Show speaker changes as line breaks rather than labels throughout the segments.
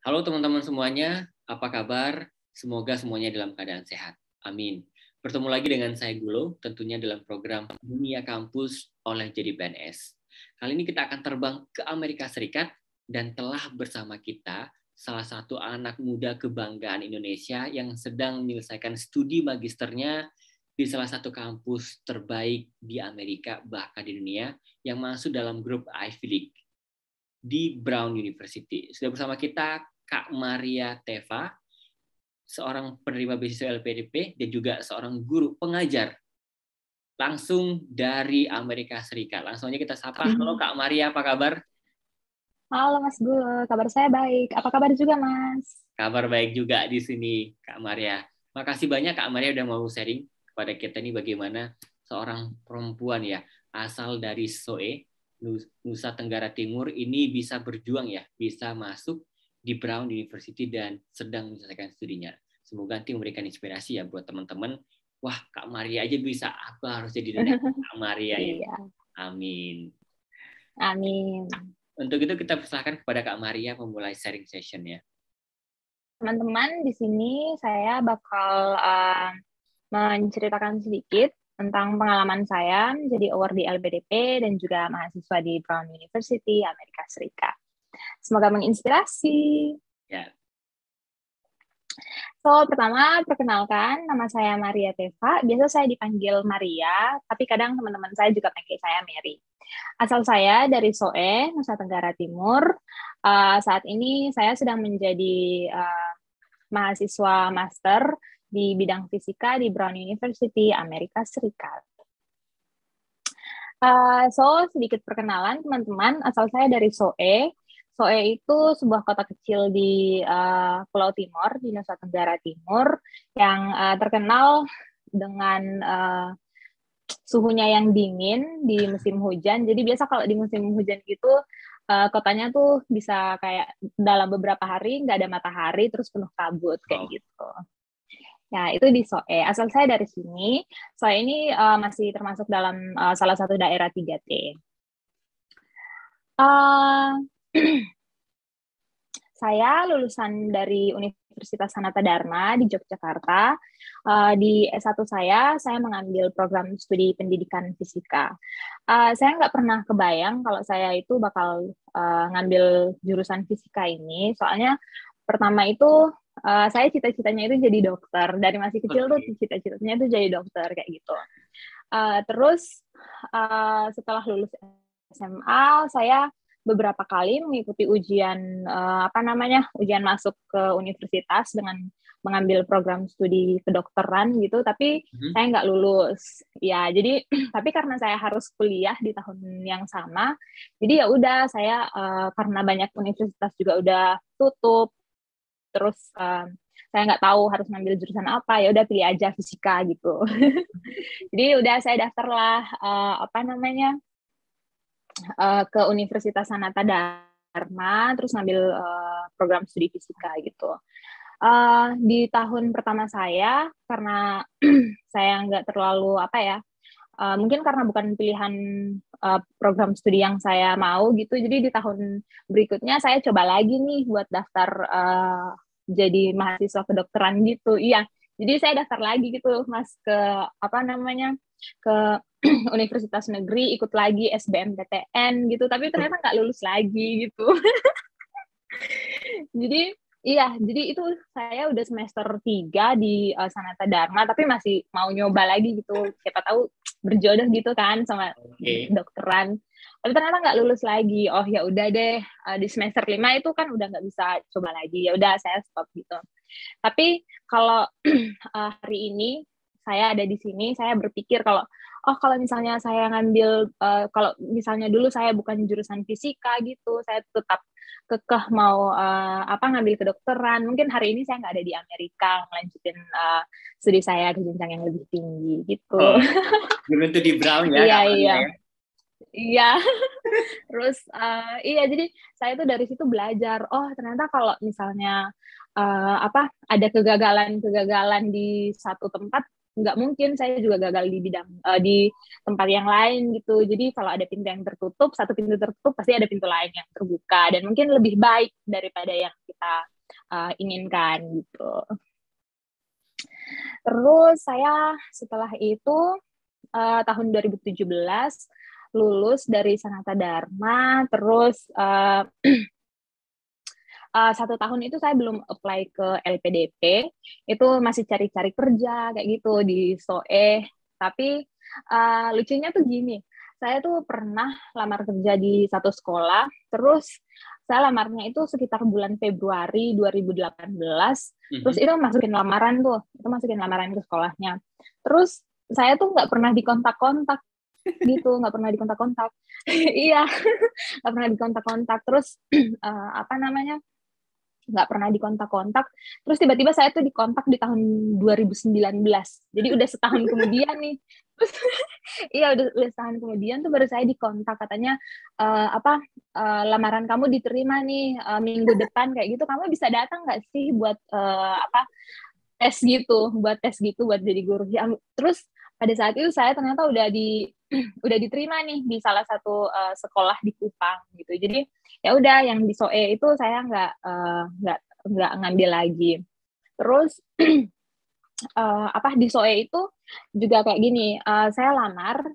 Halo teman-teman semuanya, apa kabar? Semoga semuanya dalam keadaan sehat. Amin. Bertemu lagi dengan saya Gulo, tentunya dalam program Dunia Kampus oleh Jadi PNS. Kali ini kita akan terbang ke Amerika Serikat dan telah bersama kita salah satu anak muda kebanggaan Indonesia yang sedang menyelesaikan studi magisternya di salah satu kampus terbaik di Amerika, bahkan di dunia, yang masuk dalam grup Ivy League di Brown University. Sudah bersama kita Kak Maria Teva, seorang penerima beasiswa LPDP dan juga seorang guru pengajar langsung dari Amerika Serikat. Langsung aja kita sapa. Halo Kak Maria, apa kabar?
Halo Mas Gul, kabar saya baik. Apa kabar juga Mas?
Kabar baik juga di sini Kak Maria. Makasih banyak Kak Maria udah mau sharing kepada kita nih bagaimana seorang perempuan ya asal dari SOE, Nusa Tenggara Timur ini bisa berjuang ya, bisa masuk di Brown University dan sedang menyelesaikan studinya. Semoga nanti memberikan inspirasi ya buat teman-teman. Wah, Kak Maria aja bisa, aku harus jadi Kak Maria ini.
Iya,
Amin.
amin.
Untuk itu kita persilahkan kepada Kak Maria memulai sharing session ya.
Teman-teman, di sini saya bakal menceritakan sedikit tentang pengalaman saya menjadi award di LPDP dan juga mahasiswa di Brown University, Amerika Serikat. Semoga menginspirasi.
Ya.
So, pertama, perkenalkan, nama saya Maria Teva. Biasa saya dipanggil Maria, tapi kadang teman-teman saya juga panggil saya Mary. Asal saya dari SOE, Nusa Tenggara Timur. Saat ini saya sedang menjadi mahasiswa master di bidang fisika di Brown University, Amerika Serikat. So, sedikit perkenalan teman-teman, asal saya dari SOE. SOE itu sebuah kota kecil di Pulau Timor, di Nusa Tenggara Timur, yang terkenal dengan suhunya yang dingin di musim hujan. Jadi biasa kalau di musim hujan gitu, kotanya tuh bisa kayak dalam beberapa hari nggak ada matahari, terus penuh kabut, kayak gitu. Nah, itu di SOE. Asal saya dari sini. SOE ini masih termasuk dalam salah satu daerah 3T. Saya lulusan dari Universitas Sanata Dharma di Yogyakarta. Di S1 saya mengambil program studi pendidikan fisika. Saya nggak pernah kebayang kalau saya itu bakal ngambil jurusan fisika ini. Soalnya pertama itu saya cita-citanya itu jadi dokter. Dari masih kecil tuh cita-citanya itu jadi dokter kayak gitu. Terus setelah lulus SMA, saya beberapa kali mengikuti ujian ujian masuk ke universitas dengan mengambil program studi kedokteran gitu, tapi saya nggak lulus. Ya, jadi tapi karena saya harus kuliah di tahun yang sama, jadi ya udah saya karena banyak universitas juga udah tutup, terus saya nggak tahu harus ngambil jurusan apa, ya udah pilih aja fisika gitu. Jadi udah saya daftarlah ke Universitas Sanata Dharma, terus ngambil program studi fisika gitu. Di tahun pertama saya, karena saya nggak terlalu mungkin karena bukan pilihan program studi yang saya mau gitu, jadi di tahun berikutnya saya coba lagi nih buat daftar jadi mahasiswa kedokteran gitu. Iya, jadi saya daftar lagi gitu Mas ke ke Universitas Negeri, ikut lagi SBMPTN gitu, tapi ternyata nggak lulus lagi gitu. Jadi jadi itu saya udah semester 3 di Sanata Dharma, tapi masih mau nyoba lagi gitu, siapa tahu berjodoh gitu kan sama dokteran. Tapi ternyata nggak lulus lagi. Oh ya udah deh, di semester 5 itu kan udah nggak bisa coba lagi. Ya udah saya stop gitu. Tapi kalau hari ini saya ada di sini, saya berpikir kalau kalau misalnya saya ngambil kalau misalnya dulu saya bukan jurusan fisika gitu, saya tetap kekeh mau ngambil kedokteran, mungkin hari ini saya nggak ada di Amerika melanjutin studi saya ke jenjang yang lebih tinggi gitu.
Belum itu di Brown ya,
iya
Kak Maria,
iya
ya?
iya. Terus jadi saya tuh dari situ belajar, oh ternyata kalau misalnya ada kegagalan di satu tempat, nggak mungkin saya juga gagal di bidang di tempat yang lain gitu. Jadi kalau ada pintu yang tertutup, satu pintu tertutup pasti ada pintu lain yang terbuka, dan mungkin lebih baik daripada yang kita inginkan gitu. Terus saya setelah itu tahun 2017 lulus dari Sanata Dharma, terus 1 tahun itu saya belum apply ke LPDP, itu masih cari-cari kerja kayak gitu di SOE. Tapi lucunya tuh gini, saya tuh pernah lamar kerja di satu sekolah, terus saya lamarnya itu sekitar bulan Februari 2018, terus itu masukin lamaran ke sekolahnya. Terus saya tuh nggak pernah dikontak-kontak gitu, nggak pernah dikontak-kontak. Iya, nggak pernah dikontak-kontak. Terus apa namanya? Nggak pernah dikontak-kontak. Terus tiba-tiba saya tuh dikontak di tahun 2019. Jadi udah setahun kemudian nih. Terus, iya udah setahun kemudian tuh baru saya dikontak, katanya lamaran kamu diterima nih minggu depan kayak gitu. Kamu bisa datang nggak sih buat tes gitu, buat jadi guru. Ya, terus pada saat itu saya ternyata udah diterima nih di salah satu sekolah di Kupang gitu. Jadi ya udah yang di SOE itu saya nggak ngambil lagi. Terus di SOE itu juga kayak gini, saya lamar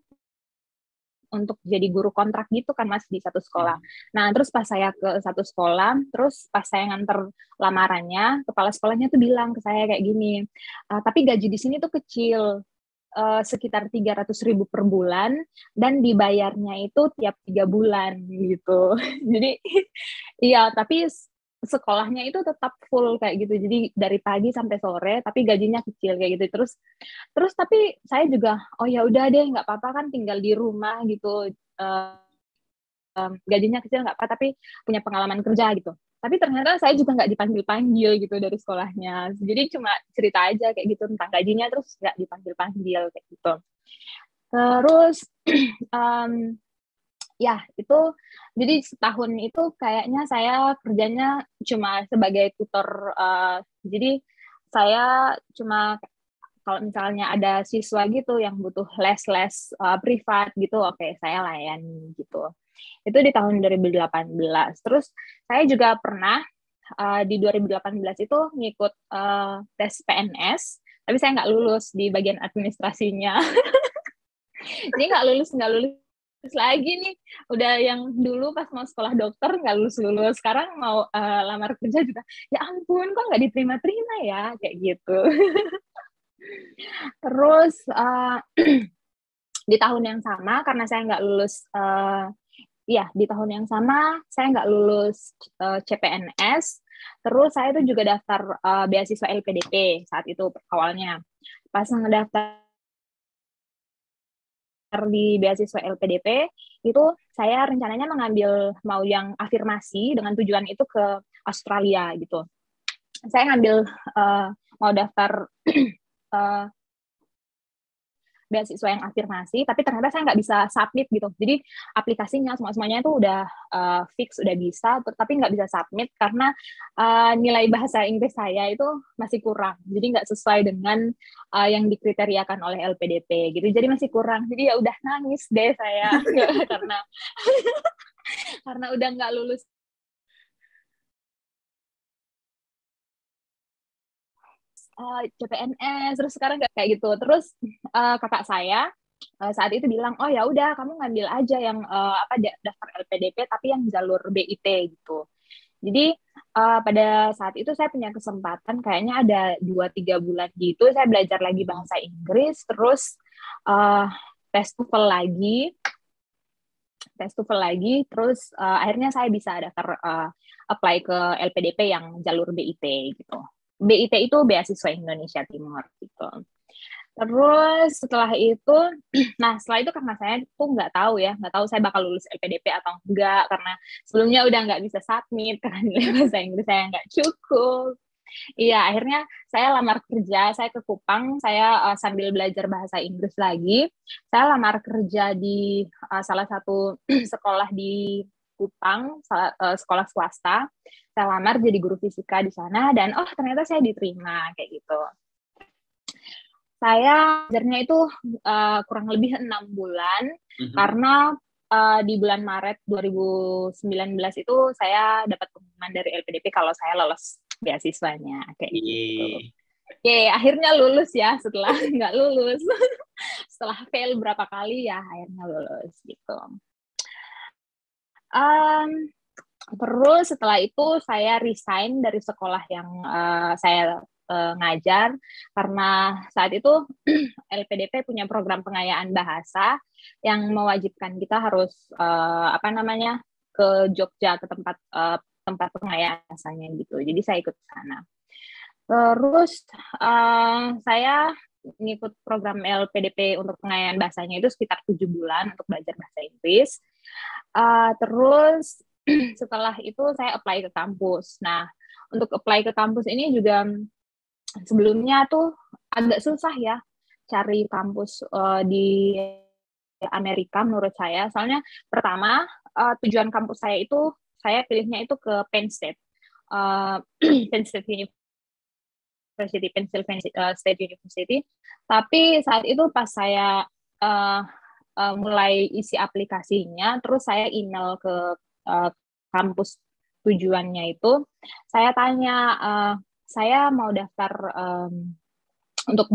untuk jadi guru kontrak gitu kan Mas di satu sekolah. Nah, terus pas saya ke satu sekolah, terus pas saya nganter lamarannya, kepala sekolahnya tuh bilang ke saya kayak gini, tapi gaji di sini tuh kecil, sekitar 300.000 per bulan, dan dibayarnya itu tiap 3 bulan gitu. Jadi, iya, tapi sekolahnya itu tetap full kayak gitu. Jadi dari pagi sampai sore, tapi gajinya kecil kayak gitu. Terus tapi saya juga, oh ya udah deh, nggak apa-apa kan tinggal di rumah gitu. Gajinya kecil nggak apa, tapi punya pengalaman kerja gitu. Tapi ternyata saya juga nggak dipanggil-panggil gitu dari sekolahnya. Jadi cuma cerita aja kayak gitu tentang gajinya, terus nggak dipanggil-panggil kayak gitu. Terus ya itu, jadi setahun itu kayaknya saya kerjanya cuma sebagai tutor. Jadi saya cuma kalau misalnya ada siswa gitu yang butuh les-les privat gitu, oke, saya layani gitu. Itu di tahun 2018. Terus saya juga pernah di 2018 itu ngikut tes PNS, tapi saya nggak lulus di bagian administrasinya. Jadi nggak lulus lagi nih. Udah yang dulu pas mau sekolah dokter nggak lulus. Sekarang mau lamar kerja juga, ya ampun kok nggak diterima-terima ya, kayak gitu. Terus di tahun yang sama, karena saya nggak lulus, di tahun yang sama saya nggak lulus CPNS, terus saya itu juga daftar beasiswa LPDP saat itu awalnya. Pas ngedaftar di beasiswa LPDP, itu saya rencananya mau yang afirmasi dengan tujuan itu ke Australia gitu. Saya ngambil mau daftar beasiswa yang afirmasi, tapi ternyata saya nggak bisa submit gitu. Jadi aplikasinya semuanya itu udah fix, udah bisa, tapi nggak bisa submit karena nilai bahasa Inggris saya itu masih kurang. Jadi nggak sesuai dengan yang dikriteriakan oleh LPDP gitu. Jadi masih kurang. Jadi ya udah nangis deh saya karena udah nggak lulus CPNS, terus sekarang kayak gitu. Terus kakak saya saat itu bilang, oh ya udah kamu ngambil aja yang daftar LPDP tapi yang jalur BIT gitu. Jadi pada saat itu saya punya kesempatan, kayaknya ada 2-3 bulan gitu, saya belajar lagi bahasa Inggris, terus tes TOEFL lagi, terus akhirnya saya bisa daftar apply ke LPDP yang jalur BIT gitu. BIT itu Beasiswa Indonesia Timur gitu. Terus setelah itu, setelah itu karena saya tuh nggak tahu saya bakal lulus LPDP atau enggak, karena sebelumnya udah nggak bisa submit karena nilai bahasa Inggris saya nggak cukup. Iya, akhirnya saya lamar kerja, saya ke Kupang, saya sambil belajar bahasa Inggris lagi, saya lamar kerja di salah satu sekolah di Kupang, sekolah swasta. Saya lamar jadi guru fisika di sana, dan ternyata saya diterima kayak gitu. Saya belajarnya itu kurang lebih 6 bulan, karena di bulan Maret 2019 itu saya dapat pengumuman dari LPDP kalau saya lolos beasiswanya kayak gitu.
Yeay.
Oke, akhirnya lulus ya setelah nggak lulus. Setelah fail berapa kali ya akhirnya lulus gitu. Terus setelah itu saya resign dari sekolah yang saya ngajar karena saat itu LPDP punya program pengayaan bahasa yang mewajibkan kita harus ke Jogja ke tempat pengayaan bahasanya gitu. Jadi saya ikut ke sana. Terus saya ngikut program LPDP untuk pengayaan bahasanya itu sekitar 7 bulan untuk belajar bahasa Inggris. Terus setelah itu saya apply ke kampus. Nah, untuk apply ke kampus ini juga sebelumnya tuh agak susah ya cari kampus di Amerika menurut saya. Soalnya pertama tujuan kampus saya itu saya pilihnya itu ke Penn State. Penn State University, Pennsylvania State University. Tapi saat itu pas saya mulai isi aplikasinya, terus saya email ke kampus tujuannya itu, saya tanya, saya mau daftar untuk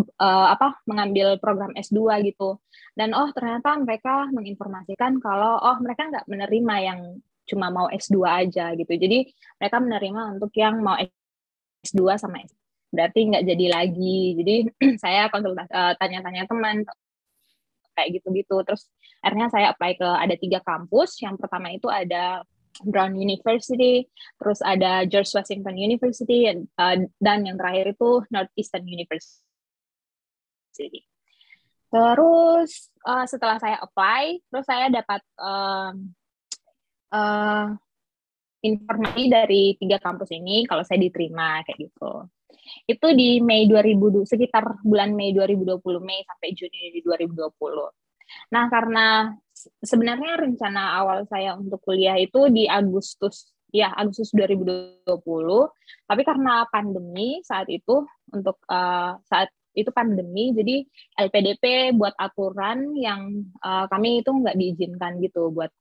mengambil program S2 gitu. Dan ternyata mereka menginformasikan kalau mereka nggak menerima yang cuma mau S2 aja gitu. Jadi mereka menerima untuk yang mau S2 sama S3. Berarti nggak jadi lagi. Jadi saya konsultasi tanya-tanya teman kayak gitu-gitu. Terus akhirnya saya apply ke ada 3 kampus. Yang pertama itu ada Brown University, terus ada George Washington University, dan yang terakhir itu Northeastern University. Terus setelah saya apply, terus saya dapat informasi dari 3 kampus ini kalau saya diterima kayak gitu. Itu di sekitar bulan Mei 2020, Mei sampai Juni 2020. Nah, karena sebenarnya rencana awal saya untuk kuliah itu di Agustus 2020, tapi karena pandemi saat itu saat itu pandemi, jadi LPDP buat aturan yang kami itu nggak diizinkan gitu buat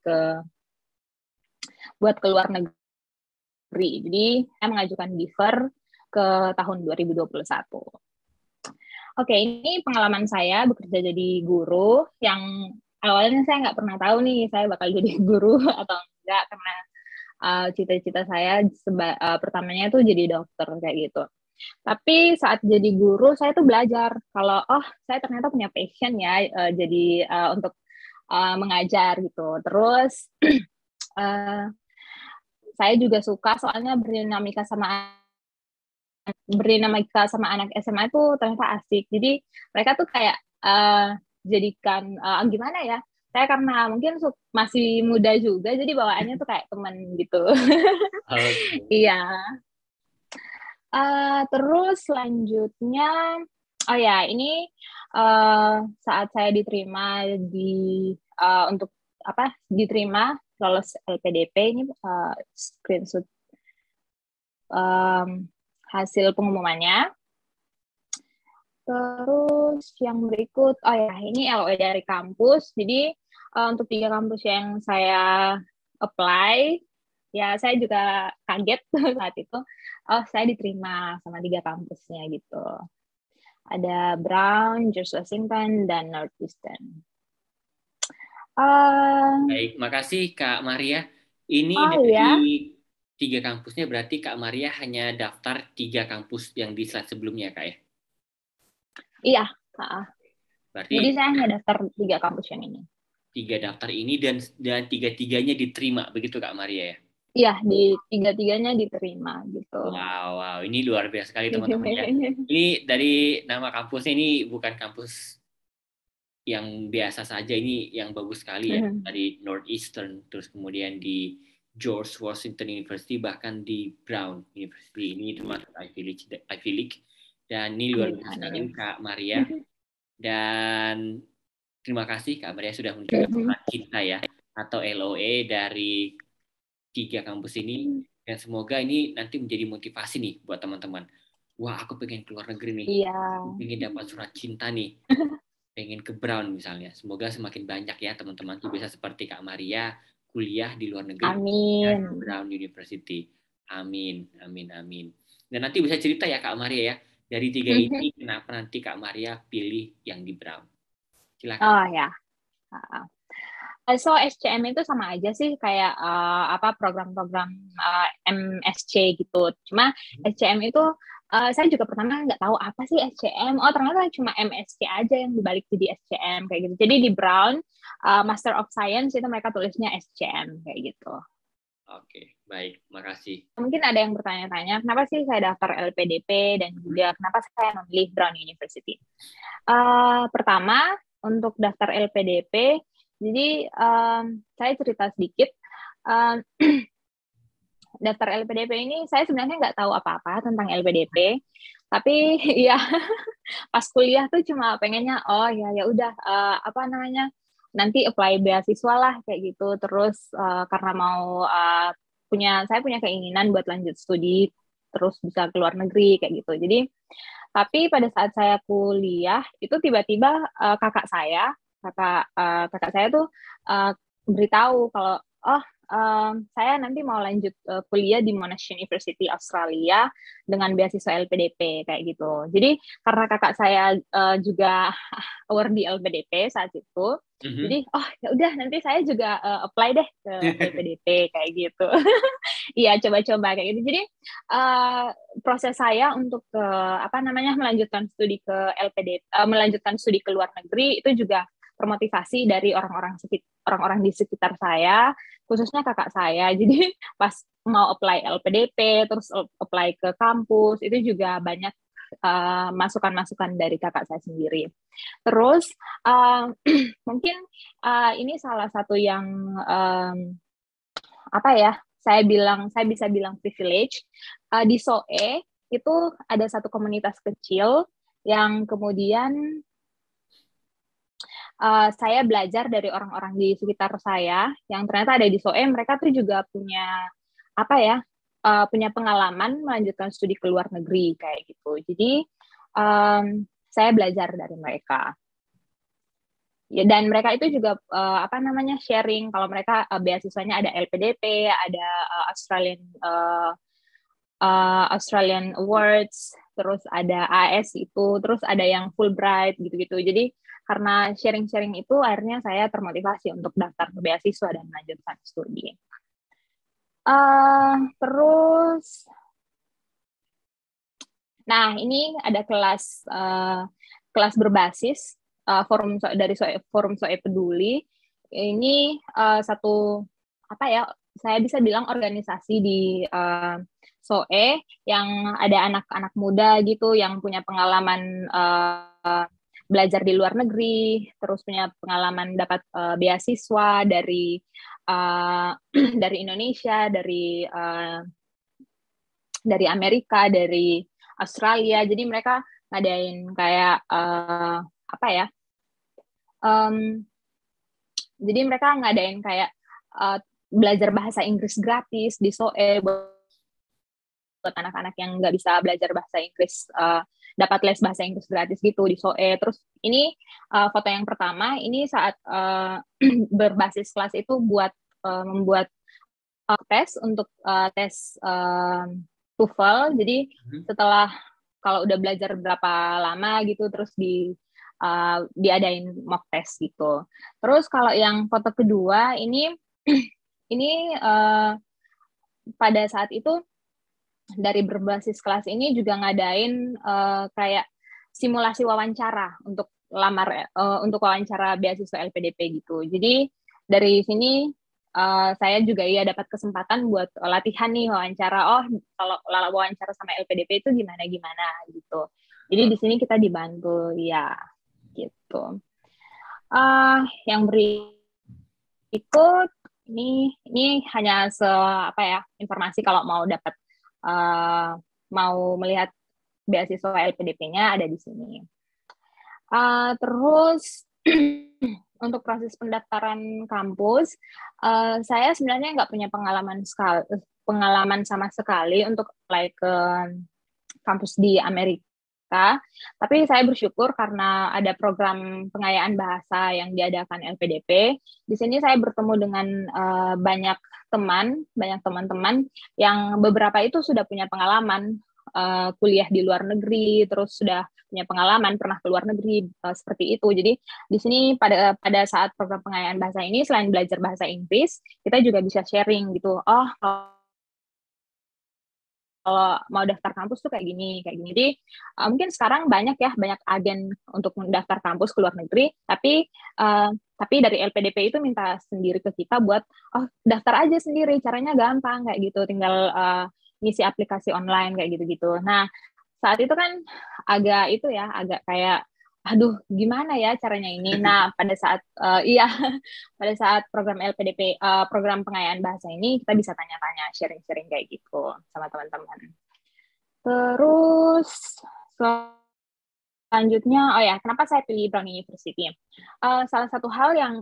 ke luar negeri. Jadi saya mengajukan defer ke tahun 2021. Oke, ini pengalaman saya bekerja jadi guru yang awalnya saya nggak pernah tahu nih saya bakal jadi guru atau enggak, karena cita-cita saya pertamanya tuh jadi dokter kayak gitu. Tapi saat jadi guru saya tuh belajar kalau saya ternyata punya passion ya jadi untuk mengajar gitu. Terus saya juga suka soalnya berdinamika sama anak SMA itu ternyata asik. Jadi mereka tuh kayak jadikan gimana ya? Saya karena mungkin masih muda juga, jadi bawaannya tuh kayak teman gitu. Iya. Terus selanjutnya, ini saat saya diterima untuk diterima lolos LPDP, ini screenshot hasil pengumumannya. Terus yang berikut, ini LOE dari kampus. Jadi untuk 3 kampus yang saya apply, ya saya juga kaget saat itu. Saya diterima sama 3 kampusnya gitu. Ada Brown, George Washington, dan Northeastern.
Baik, makasih Kak Maria. Ini dari 3 kampusnya berarti Kak Maria hanya daftar 3 kampus yang di slide sebelumnya, Kak ya?
Iya,
berarti
jadi saya hanya daftar 3 kampus yang ini.
3 daftar ini dan 3-3-nya diterima, begitu Kak Maria ya?
Iya, di 3-3-nya diterima gitu.
Wow, ini luar biasa sekali teman-teman ya. Ini dari nama kampusnya ini bukan kampus yang biasa saja, ini yang bagus sekali ya. Dari Northeastern, terus kemudian di George Washington University, bahkan di Brown University. Ini termasuk Ivy League. Dan ini luar biasa sekali Kak Maria. Dan terima kasih Kak Maria sudah menunjukkan surat cinta ya, atau LOE dari 3 kampus ini. Dan semoga ini nanti menjadi motivasi nih buat teman-teman. Wah, aku pengen keluar negeri nih. Pengen dapat surat cinta nih. Pengen ke Brown misalnya. Semoga semakin banyak ya teman-teman tuh bisa seperti Kak Maria kuliah di luar negeri.
Amin.
Brown University. Amin, amin, amin. Dan nanti bisa cerita ya Kak Maria ya, dari 3 ini kenapa nanti Kak Maria pilih yang di Brown. Silakan.
Oh ya. So SCM itu sama aja sih kayak program-program MSc gitu. Cuma SCM itu saya juga pertama nggak tahu apa sih SCM. Oh ternyata cuma MSc aja yang dibalik jadi SCM kayak gitu. Jadi di Brown Master of Science itu mereka tulisnya SCM kayak gitu.
Oke, baik, makasih.
Mungkin ada yang bertanya-tanya, kenapa sih saya daftar LPDP dan juga kenapa saya memilih Brown University? Pertama, untuk daftar LPDP, jadi saya cerita sedikit. Daftar LPDP ini saya sebenarnya nggak tahu apa-apa tentang LPDP, tapi ya pas kuliah tuh cuma pengennya ya udah nanti apply beasiswa lah kayak gitu. Terus karena mau saya punya keinginan buat lanjut studi terus bisa ke luar negeri kayak gitu. Jadi tapi pada saat saya kuliah itu tiba-tiba kakak saya tuh beritahu kalau saya nanti mau lanjut kuliah di Monash University Australia dengan beasiswa LPDP kayak gitu. Jadi karena kakak saya juga award di LPDP saat itu, jadi ya udah nanti saya juga apply deh ke LPDP kayak gitu. Iya coba-coba kayak gitu. Jadi proses saya untuk melanjutkan studi ke LPDP, melanjutkan studi ke luar negeri itu juga termotivasi dari orang-orang di sekitar saya, khususnya kakak saya. Jadi pas mau apply LPDP, terus apply ke kampus, itu juga banyak masukan-masukan dari kakak saya sendiri. Terus mungkin ini salah satu yang saya bisa bilang privilege. Di SOE itu ada satu komunitas kecil yang kemudian saya belajar dari orang-orang di sekitar saya yang ternyata ada di SOE. Mereka tuh juga punya punya pengalaman melanjutkan studi ke luar negeri kayak gitu. Jadi saya belajar dari mereka. Ya, dan mereka itu juga sharing kalau mereka beasiswanya ada LPDP, ada Australian Awards, terus ada AS itu, terus ada yang Fulbright gitu-gitu. Jadi karena sharing-sharing itu akhirnya saya termotivasi untuk daftar ke beasiswa dan melanjutkan studi. Terus, nah ini ada kelas berbasis forum SOE Peduli. Ini satu saya bisa bilang organisasi di SOE yang ada anak-anak muda gitu yang punya pengalaman belajar di luar negeri, terus punya pengalaman dapat beasiswa dari dari Indonesia, dari Amerika, dari Australia. Jadi mereka ngadain kayak jadi mereka ngadain kayak belajar bahasa Inggris gratis di SOE buat anak-anak yang nggak bisa belajar bahasa Inggris, dapat les bahasa Inggris gratis gitu di SOE. Terus ini foto yang pertama, ini saat berbasis kelas itu buat membuat tes untuk tes TOEFL. Jadi setelah kalau udah belajar berapa lama gitu, terus diadain mock test gitu. Terus kalau yang foto kedua ini pada saat itu dari berbasis kelas ini juga ngadain kayak simulasi wawancara untuk untuk wawancara beasiswa LPDP gitu. Jadi dari sini saya juga dapat kesempatan buat latihan nih wawancara. Oh, kalau wawancara sama LPDP itu gimana gitu. Jadi di sini kita dibantu ya gitu. Yang berikut ini hanya informasi kalau mau dapat mau melihat beasiswa LPDP-nya ada di sini. Terus untuk proses pendaftaran kampus, saya sebenarnya nggak punya pengalaman sama sekali untuk apply ke kampus di Amerika. Tapi saya bersyukur karena ada program pengayaan bahasa yang diadakan LPDP. Di sini saya bertemu dengan banyak banyak teman-teman yang beberapa itu sudah punya pengalaman kuliah di luar negeri, terus sudah punya pengalaman pernah ke luar negeri seperti itu. Jadi di sini pada saat program pengayaan bahasa ini, selain belajar bahasa Inggris, kita juga bisa sharing gitu. Oh, kalau mau daftar kampus tuh kayak gini, kayak gini. Jadi mungkin sekarang banyak agen untuk mendaftar kampus ke luar negeri, tapi dari LPDP itu minta sendiri ke kita buat daftar aja sendiri, caranya gampang kayak gitu, tinggal ngisi aplikasi online kayak gitu-gitu. Nah, saat itu kan agak kayak aduh gimana ya caranya ini. Nah, pada saat program LPDP, program pengayaan bahasa ini, kita bisa tanya-tanya, sharing-sharing kayak gitu sama teman-teman. Terus selanjutnya, kenapa saya pilih Brown University? Salah satu hal yang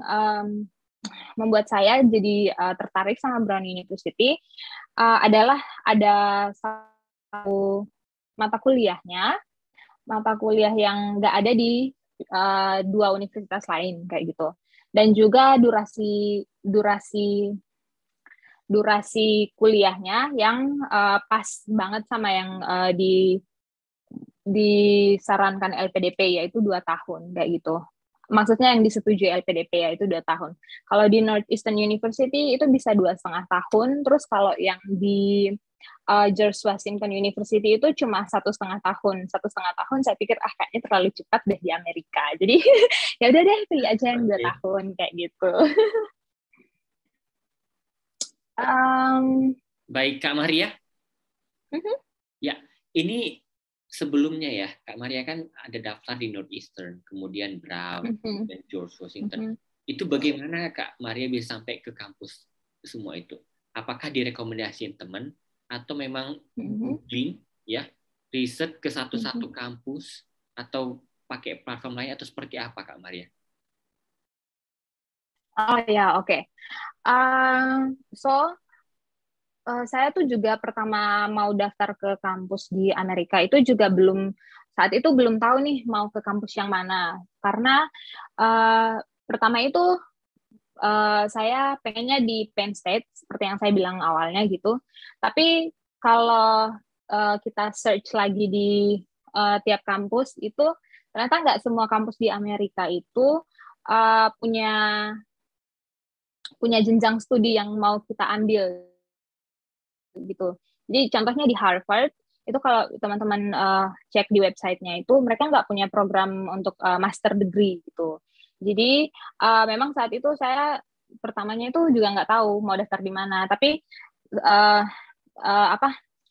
membuat saya jadi tertarik sama Brown University adalah ada satu mata kuliah yang nggak ada di dua universitas lain kayak gitu, dan juga durasi kuliahnya yang pas banget sama yang disarankan LPDP, yaitu 2 tahun kayak gitu. Maksudnya yang disetujui LPDP yaitu 2 tahun. Kalau di Northeastern University itu bisa 2,5 tahun. Terus kalau yang di George Washington University itu cuma 1,5 tahun. 1,5 tahun saya pikir kayaknya terlalu cepat deh di Amerika. Jadi ya udah deh pilih aja yang 2 tahun kayak gitu.
Baik Kak Maria. Ya, ini sebelumnya ya Kak Maria kan ada daftar di Northeastern, kemudian Brown dan George Washington. Itu bagaimana Kak Maria bisa sampai ke kampus semua itu? Apakah direkomendasiin teman atau memang googling ya, riset ke satu-satu kampus, atau pakai platform lain, atau seperti apa Kak Maria?
Oh ya, oke. Saya tuh juga pertama mau daftar ke kampus di Amerika itu juga saat itu belum tahu nih mau ke kampus yang mana, karena pertama itu saya pengennya di Penn State seperti yang saya bilang awalnya gitu. Tapi kalau kita search lagi di tiap kampus itu ternyata nggak semua kampus di Amerika itu punya jenjang studi yang mau kita ambil gitu. Jadi contohnya di Harvard itu kalau teman-teman cek di websitenya itu mereka nggak punya program untuk master degree gitu. Jadi memang saat itu saya pertamanya itu juga nggak tahu mau daftar di mana, tapi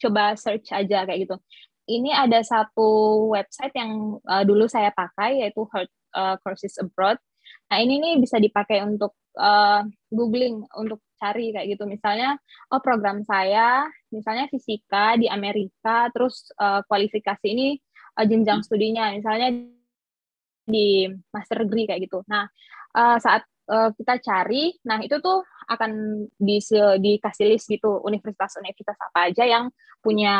coba search aja kayak gitu. Ini ada satu website yang dulu saya pakai, yaitu Heart Courses Abroad. Nah, ini nih bisa dipakai untuk googling, untuk cari kayak gitu. Misalnya, program saya, misalnya fisika di Amerika, terus kualifikasi ini jenjang studinya, misalnya di master degree kayak gitu. Nah, saat kita cari, nah itu tuh akan dikasih list gitu universitas-universitas apa aja yang punya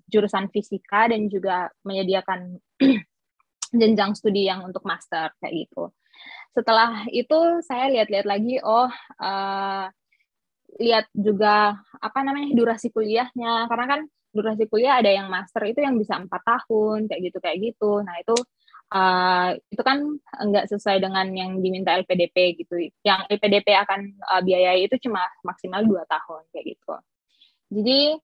jurusan fisika dan juga menyediakan jenjang studi yang untuk master kayak gitu. Setelah itu saya lihat-lihat lagi, lihat juga durasi kuliahnya, karena kan durasi kuliah ada yang master itu yang bisa 4 tahun kayak gitu. Nah itu kan nggak sesuai dengan yang diminta LPDP gitu. Yang LPDP akan biayai itu cuma maksimal 2 tahun kayak gitu. Jadi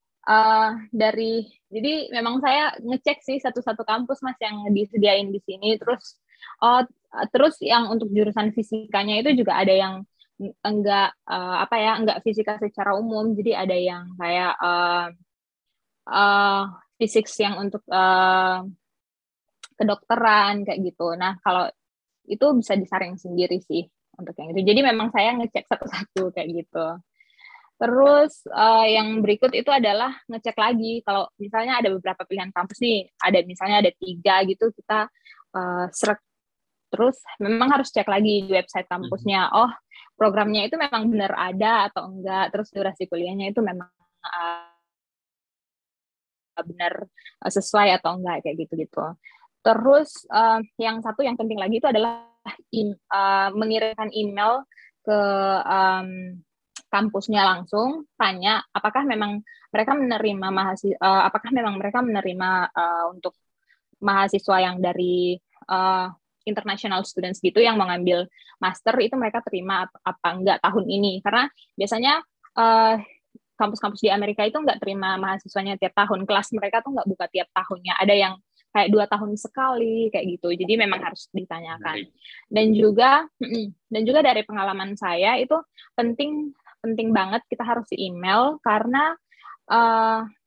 jadi memang saya ngecek sih satu-satu kampus Mas yang disediain di sini. Terus yang untuk jurusan fisikanya itu juga ada yang enggak fisika secara umum. Jadi ada yang kayak fisik yang untuk kedokteran kayak gitu. Nah, kalau itu bisa disaring sendiri sih untuk yang itu. Jadi memang saya ngecek satu-satu kayak gitu. Terus yang berikut itu adalah ngecek lagi kalau misalnya ada beberapa pilihan kampus nih, misalnya ada 3 gitu, kita search terus memang harus cek lagi di website kampusnya. Oh, programnya itu memang benar ada atau enggak, terus durasi kuliahnya itu memang benar sesuai atau enggak kayak gitu-gitu. Terus yang satu yang penting lagi itu adalah mengirimkan email ke kampusnya langsung, tanya apakah memang mereka menerima untuk mahasiswa yang dari international students gitu yang mengambil master itu mereka terima apa enggak tahun ini, karena biasanya kampus-kampus di Amerika itu nggak terima mahasiswanya tiap tahun, kelas mereka tuh nggak buka tiap tahunnya, ada yang kayak 2 tahun sekali kayak gitu, jadi memang harus ditanyakan. Dan juga dari pengalaman saya itu penting banget kita harus email, karena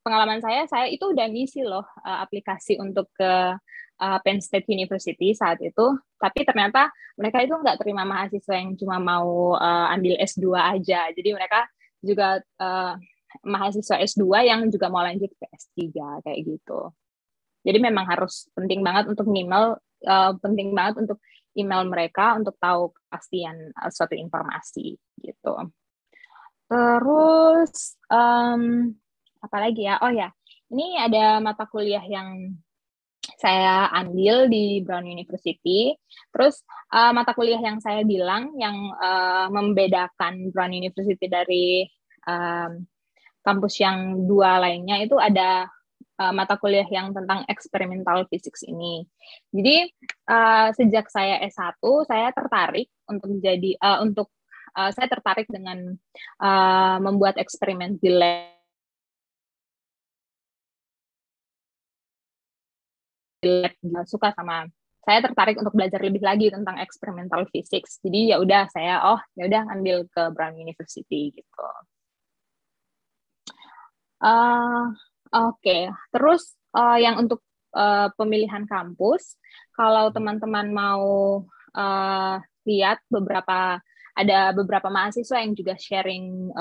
pengalaman saya itu udah ngisi loh aplikasi untuk ke Penn State University saat itu, tapi ternyata mereka itu nggak terima mahasiswa yang cuma mau ambil S2 aja, jadi mereka juga mahasiswa S2 yang juga mau lanjut ke S3 kayak gitu. Jadi memang harus penting banget untuk email mereka untuk tahu kepastian suatu informasi gitu. Terus apa lagi ya? Oh ya, ini ada mata kuliah yang saya ambil di Brown University. Terus mata kuliah yang saya bilang yang membedakan Brown University dari kampus yang 2 lainnya itu ada mata kuliah yang tentang experimental physics ini. Jadi sejak saya S1 saya tertarik saya tertarik dengan membuat eksperimen di lab. Saya tertarik untuk belajar lebih lagi tentang experimental physics. Jadi ya udah ambil ke Brown University gitu. Oke. Terus yang untuk pemilihan kampus, kalau teman-teman mau lihat ada beberapa mahasiswa yang juga sharing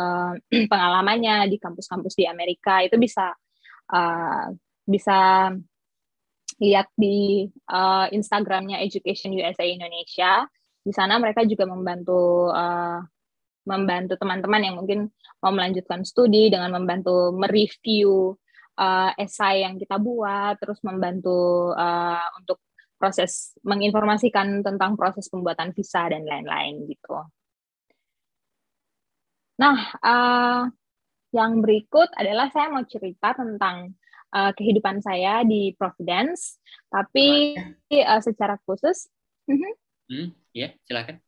pengalamannya di kampus-kampus di Amerika, itu bisa lihat di Instagramnya Education USA Indonesia. Di sana mereka juga membantu teman-teman yang mungkin mau melanjutkan studi dengan membantu mereview esai yang kita buat, terus membantu untuk proses menginformasikan tentang proses pembuatan visa dan lain-lain gitu. Nah, yang berikut adalah saya mau cerita tentang kehidupan saya di Providence, tapi secara khusus.
Ya, silakan.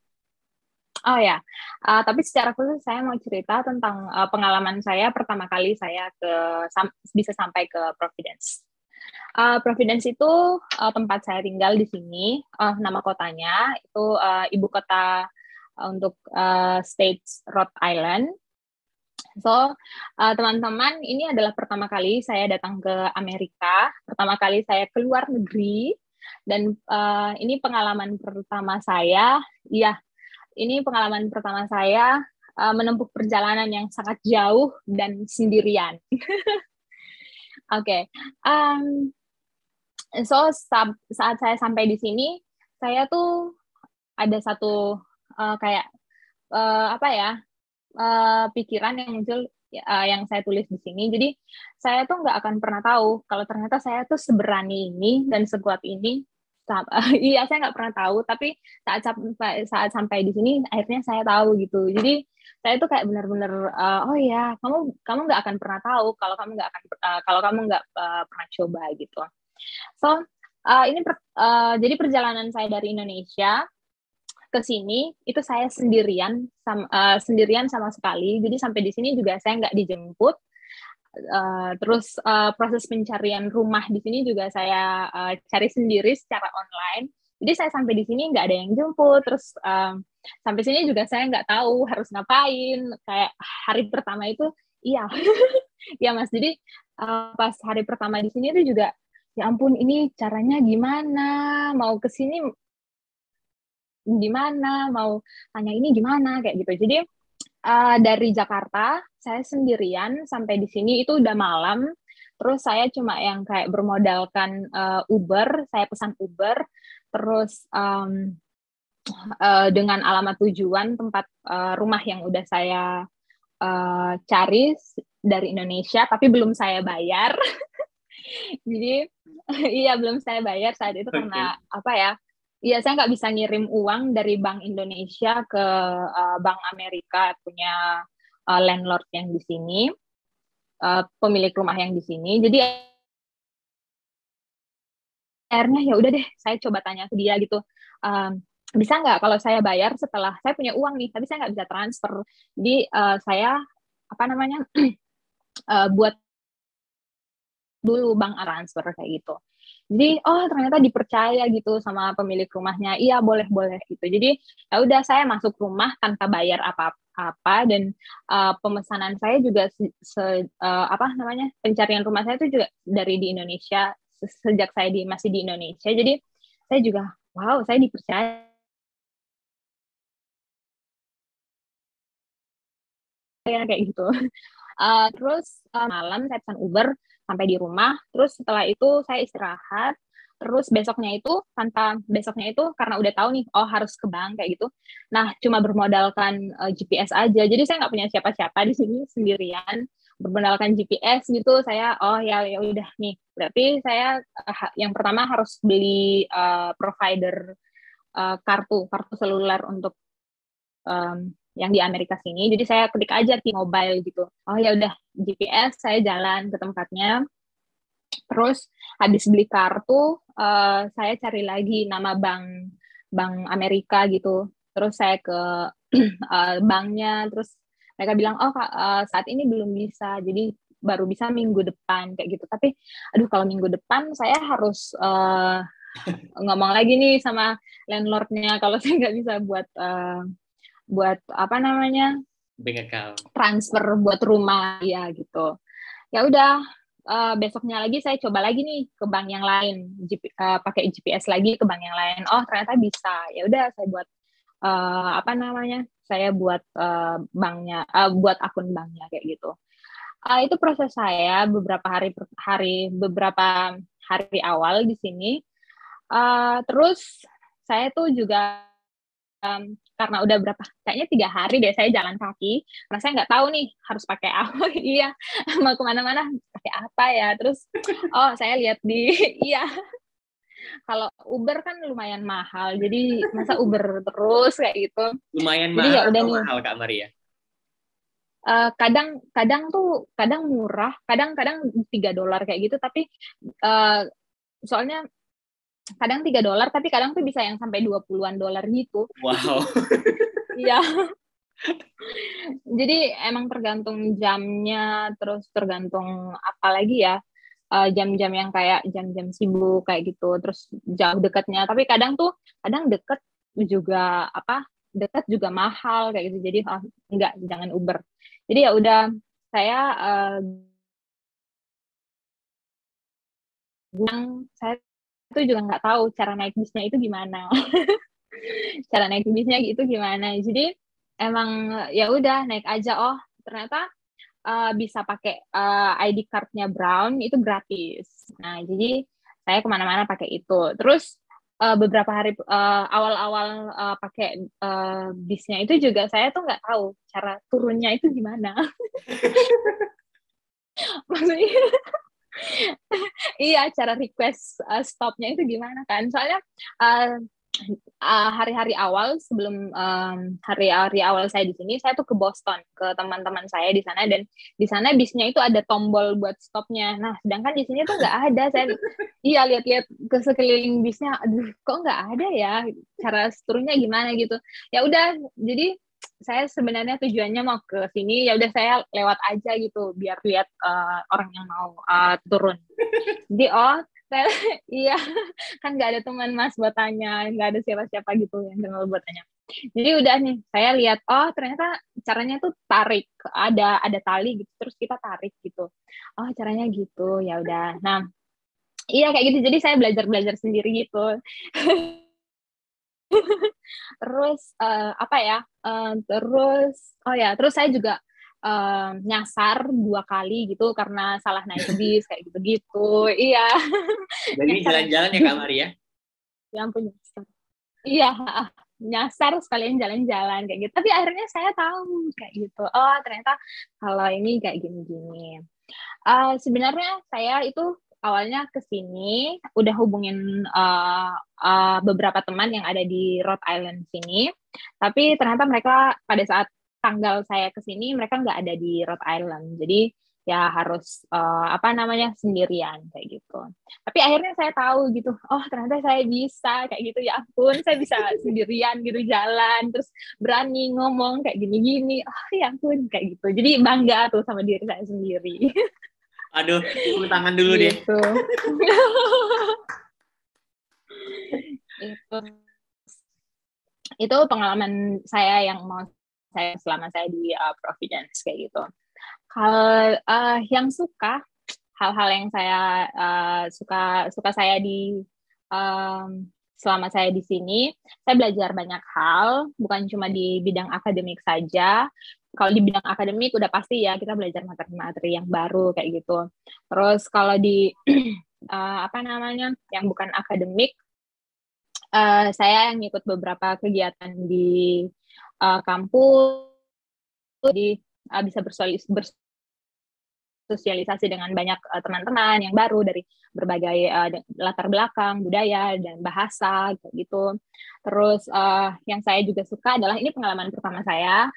Oh ya, tapi secara khusus saya mau cerita tentang pengalaman saya pertama kali saya bisa sampai ke Providence. Providence itu tempat saya tinggal di sini. Nama kotanya itu ibu kota untuk state Rhode Island. So, teman-teman, ini adalah pertama kali saya datang ke Amerika, pertama kali saya keluar negeri, dan ini pengalaman pertama saya. Ini pengalaman pertama saya menempuh perjalanan yang sangat jauh dan sendirian. Oke. So, saat saya sampai di sini, saya tuh ada satu pikiran yang muncul yang saya tulis di sini. Jadi saya tuh nggak akan pernah tahu kalau ternyata saya tuh seberani ini dan sekuat ini. Iya, saya nggak pernah tahu, tapi saat sampai di sini akhirnya saya tahu gitu. Jadi saya tuh kayak benar-benar oh ya, kamu nggak akan pernah tahu kalau kamu nggak pernah coba gitu. So jadi perjalanan saya dari Indonesia ke sini itu saya sendirian sama sekali. Jadi sampai di sini juga saya nggak dijemput. Terus proses pencarian rumah di sini juga saya cari sendiri secara online. Jadi saya sampai di sini nggak ada yang jemput. Terus sampai sini juga saya nggak tahu harus ngapain. Kayak hari pertama itu, iya, ya Mas. Jadi pas hari pertama di sini itu juga, ya ampun, ini caranya gimana? Mau ke sini gimana? Mau tanya ini gimana? Kayak gitu. Jadi dari Jakarta, saya sendirian sampai di sini itu udah malam. Terus saya cuma yang kayak bermodalkan Uber, saya pesan Uber. Terus dengan alamat tujuan tempat rumah yang udah saya cari dari Indonesia, tapi belum saya bayar. Jadi iya, belum saya bayar saat itu karena apa ya? Iya, saya nggak bisa ngirim uang dari Bank Indonesia ke Bank Amerika punya landlord yang di sini, pemilik rumah yang di sini. Jadi akhirnya ya udah deh, saya coba tanya ke dia gitu, bisa nggak kalau saya bayar setelah saya punya uang nih, tapi saya nggak bisa transfer. Jadi saya apa namanya buat dulu bank transfer kayak gitu. Jadi ternyata dipercaya gitu sama pemilik rumahnya. Iya boleh gitu. Jadi ya udah saya masuk rumah tanpa bayar apa-apa dan pemesanan saya juga apa namanya pencarian rumah saya itu juga dari di Indonesia sejak saya masih di Indonesia. Jadi saya juga wow saya dipercaya kayak gitu. Terus malam saya pesan Uber sampai di rumah. Terus setelah itu saya istirahat. Terus besoknya itu karena udah tahu nih, harus ke bank kayak gitu. Nah, cuma bermodalkan GPS aja. Jadi saya nggak punya siapa-siapa di sini sendirian. Bermodalkan GPS gitu, saya ya udah nih. Berarti saya yang pertama harus beli provider kartu seluler untuk yang di Amerika sini. Jadi saya ketik aja T-Mobile gitu. Ya udah GPS saya jalan ke tempatnya. Terus habis beli kartu saya cari lagi nama bank Amerika gitu. Terus saya ke banknya, terus mereka bilang saat ini belum bisa. Jadi baru bisa minggu depan kayak gitu. Tapi aduh kalau minggu depan saya harus ngomong lagi nih sama landlordnya kalau saya nggak bisa buat apa namanya
bank account
transfer buat rumah ya gitu. Ya udah besoknya lagi saya coba lagi nih ke bank yang lain, pakai GPS lagi ke bank yang lain. Ternyata bisa. Ya udah saya buat apa namanya saya buat banknya, buat akun banknya kayak gitu. Itu proses saya beberapa hari awal di sini. Terus saya tuh juga karena udah kayaknya 3 hari deh saya jalan kaki, karena saya nggak tahu nih harus pakai apa. Iya, mau kemana-mana pakai apa ya. Terus saya lihat di iya, kalau Uber kan lumayan mahal, jadi masa Uber terus kayak gitu.
Lumayan
jadi
mahal
ya udah
atau
nih
mahal Kak Maria?
Kadang murah, kadang $3 kayak gitu, tapi soalnya kadang $3 tapi kadang tuh bisa yang sampai $20 gitu.
Wow.
Iya. Jadi emang tergantung jamnya, terus tergantung apa lagi ya, jam-jam yang kayak jam-jam sibuk kayak gitu, terus jauh dekatnya. Tapi kadang deket juga dekat juga mahal kayak gitu. Jadi enggak, jangan Uber. Jadi ya udah saya saya itu juga nggak tahu cara naik bisnya itu gimana. Cara naik bisnya itu gimana. Jadi emang ya udah naik aja. Ternyata bisa pakai ID card-nya Brown itu gratis. Nah, jadi saya kemana-mana pakai itu. Terus beberapa hari awal-awal pakai bisnya itu juga saya tuh nggak tahu cara turunnya itu gimana. Maksudnya iya, cara request stopnya itu gimana kan? Soalnya hari-hari awal sebelum hari-hari awal saya di sini, saya tuh ke Boston ke teman-teman saya di sana, dan di sana bisnya itu ada tombol buat stopnya. Nah, sedangkan di sini tuh nggak ada. Saya lihat-lihat ke sekeliling bisnya, aduh kok nggak ada ya, cara turunnya gimana gitu. Ya udah, jadi saya sebenarnya tujuannya mau ke sini, ya udah saya lewat aja gitu biar lihat orang yang mau turun. Jadi saya, iya kan nggak ada teman mas buat tanya, nggak ada siapa-siapa gitu yang kenal buat tanya. Jadi udah nih saya lihat ternyata caranya tuh tarik, ada tali gitu, terus kita tarik gitu. Caranya gitu, ya udah. Nah iya kayak gitu, jadi saya belajar sendiri gitu. Terus apa ya? Terus saya juga nyasar 2 kali gitu karena salah naik bis kayak gitu-gitu. Iya.
Jadi jalan-jalan ya Kak Maria?
Ya ampun, nyasar. Iya, nyasar sekalian jalan-jalan kayak gitu. Tapi akhirnya saya tahu kayak gitu. Ternyata kalau ini kayak gini-gini. Sebenarnya saya itu awalnya ke sini udah hubungin beberapa teman yang ada di Rhode Island sini, tapi ternyata mereka pada saat tanggal saya ke sini mereka nggak ada di Rhode Island. Jadi ya harus sendirian kayak gitu. Tapi akhirnya saya tahu gitu, oh ternyata saya bisa kayak gitu, ya ampun saya bisa sendirian gitu jalan, terus berani ngomong kayak gini-gini, oh ya ampun kayak gitu. Jadi bangga tuh sama diri saya sendiri.
Aduh, tepuk tangan dulu deh.
Gitu. Itu pengalaman saya yang mau saya selama saya di Providence kayak gitu. Kalau yang hal-hal yang saya suka saya di selama saya di sini, saya belajar banyak hal, bukan cuma di bidang akademik saja. Kalau di bidang akademik udah pasti ya kita belajar materi-materi yang baru kayak gitu. Terus kalau di yang bukan akademik, saya yang ikut beberapa kegiatan di kampus, jadi bisa bersosialisasi dengan banyak teman-teman yang baru dari berbagai latar belakang, budaya, dan bahasa gitu. Terus yang saya juga suka adalah ini pengalaman pertama saya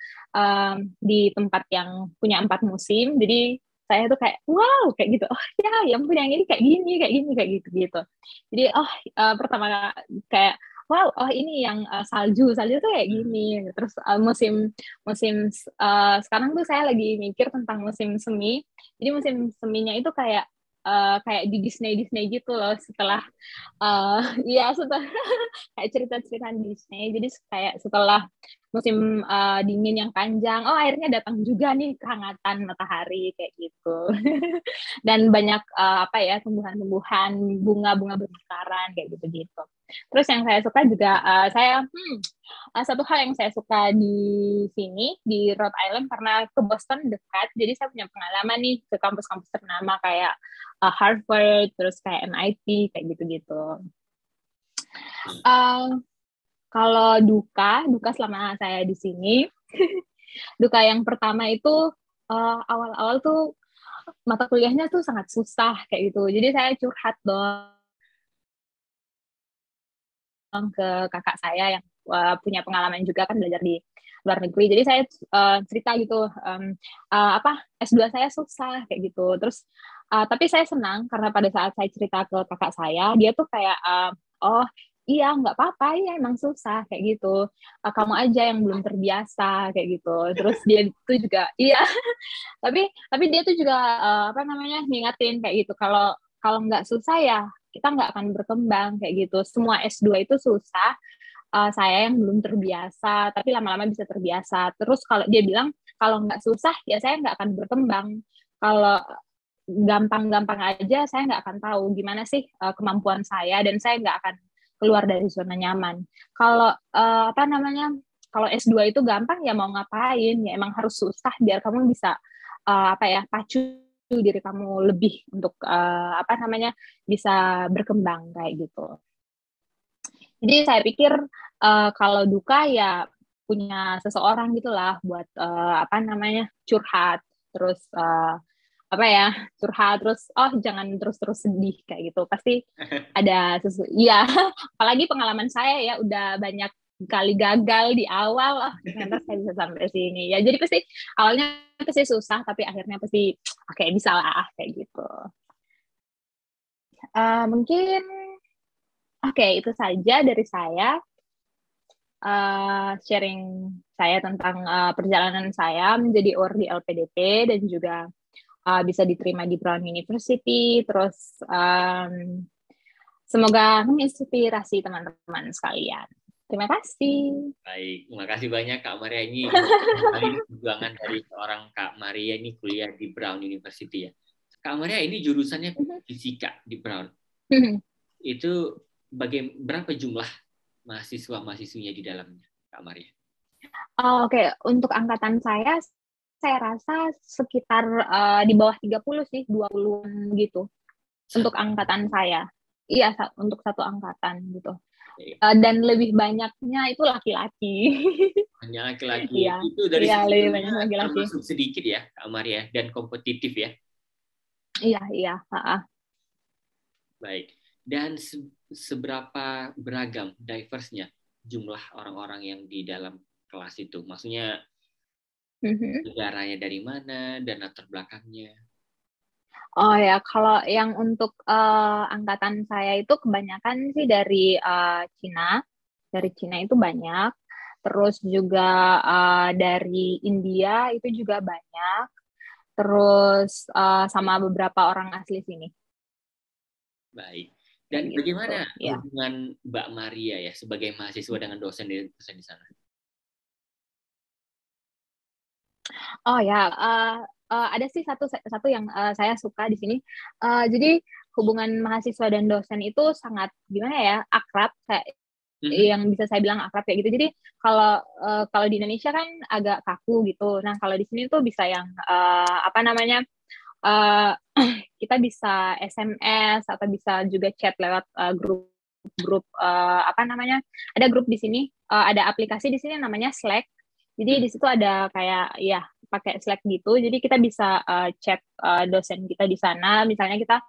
di tempat yang punya 4 musim, jadi saya tuh kayak wow kayak gitu, oh ya ampun yang ini kayak gini kayak gitu. Jadi pertama kayak wow, oh ini yang salju tuh kayak gini. Terus musim sekarang tuh saya lagi mikir tentang musim semi. Jadi musim seminya itu kayak di Disney gitu loh. Setelah setelah kayak cerita-cerita Disney. Jadi kayak setelah musim dingin yang panjang, oh akhirnya datang juga nih kehangatan matahari kayak gitu. Dan banyak tumbuhan-tumbuhan, bunga-bunga bermekaran kayak gitu-gitu. Terus yang saya suka juga satu hal yang saya suka di sini di Rhode Island karena ke Boston dekat, jadi saya punya pengalaman nih ke kampus-kampus ternama kayak Harvard, terus kayak MIT kayak gitu-gitu. Kalau duka selama saya di sini, duka yang pertama itu awal-awal tuh mata kuliahnya tuh sangat susah kayak gitu. Jadi saya curhat dong ke kakak saya yang punya pengalaman juga kan belajar di luar negeri. Jadi saya cerita gitu, S2 saya susah kayak gitu. Terus tapi saya senang karena pada saat saya cerita ke kakak saya, dia tuh kayak oh iya nggak apa-apa ya emang susah kayak gitu. Kamu aja yang belum terbiasa kayak gitu. Terus dia itu juga iya tapi dia tuh juga ngingatin kayak gitu kalau nggak susah ya kita nggak akan berkembang kayak gitu. Semua S2 itu susah, saya yang belum terbiasa, tapi lama-lama bisa terbiasa. Terus kalau dia bilang, kalau nggak susah, ya saya nggak akan berkembang. Kalau gampang-gampang aja, saya nggak akan tahu gimana sih kemampuan saya, dan saya nggak akan keluar dari zona nyaman. Kalau kalau S2 itu gampang, ya mau ngapain, ya emang harus susah biar kamu bisa pacu diri kamu lebih untuk bisa berkembang kayak gitu. Jadi saya pikir kalau duka ya punya seseorang gitulah buat curhat, terus curhat terus jangan terus sedih kayak gitu, pasti ada iya apalagi pengalaman saya ya udah banyak kali gagal di awal, ternyata saya bisa sampai sini ya, jadi pasti awalnya pasti susah tapi akhirnya pasti oke, bisa lah kayak gitu. Mungkin oke, itu saja dari saya. Sharing saya tentang perjalanan saya menjadi OR di LPDP dan juga bisa diterima di Brown University. Terus semoga menginspirasi teman-teman sekalian. Terima kasih.
Baik, terima kasih banyak Kak Maria. Ini perjuangan dari seorang Kak Maria ini kuliah di Brown University ya. Kak Maria ini jurusannya fisika di Brown. Itu berapa jumlah mahasiswa-mahasiswinya di dalamnya, Kak Maria?
Oke. Untuk angkatan saya rasa sekitar di bawah 30 sih, 20 gitu. Untuk angkatan saya. Iya, untuk satu angkatan gitu. Dan lebih banyaknya itu laki-laki.
Hanya laki-laki.
Iya.
Itu dari
lebih banyak laki-laki.
Termasuk sedikit ya, Kak Maria, dan kompetitif ya.
Iya.
Baik. Dan seberapa beragam, diverse-nya jumlah orang-orang yang di dalam kelas itu? Maksudnya negaranya dari mana, dan latar belakangnya.
Oh ya, kalau yang untuk angkatan saya itu kebanyakan sih dari Cina. Dari Cina itu banyak. Terus juga dari India itu juga banyak. Terus sama beberapa orang asli sini.
Baik. Dan
Gitu,
bagaimana
ya.
hubungan Mbak Maria ya sebagai mahasiswa dengan dosen di sana?
Oh ya, ada sih satu yang saya suka di sini. Jadi hubungan mahasiswa dan dosen itu sangat gimana ya, akrab, kayak yang bisa saya bilang akrab kayak gitu. Jadi kalau di Indonesia kan agak kaku gitu. Nah kalau di sini tuh bisa yang apa namanya, kita bisa SMS atau bisa juga chat lewat grup apa namanya, ada grup di sini, ada aplikasi di sini namanya Slack. Jadi di situ ada kayak ya pakai Slack gitu. Jadi kita bisa chat dosen kita di sana. Misalnya kita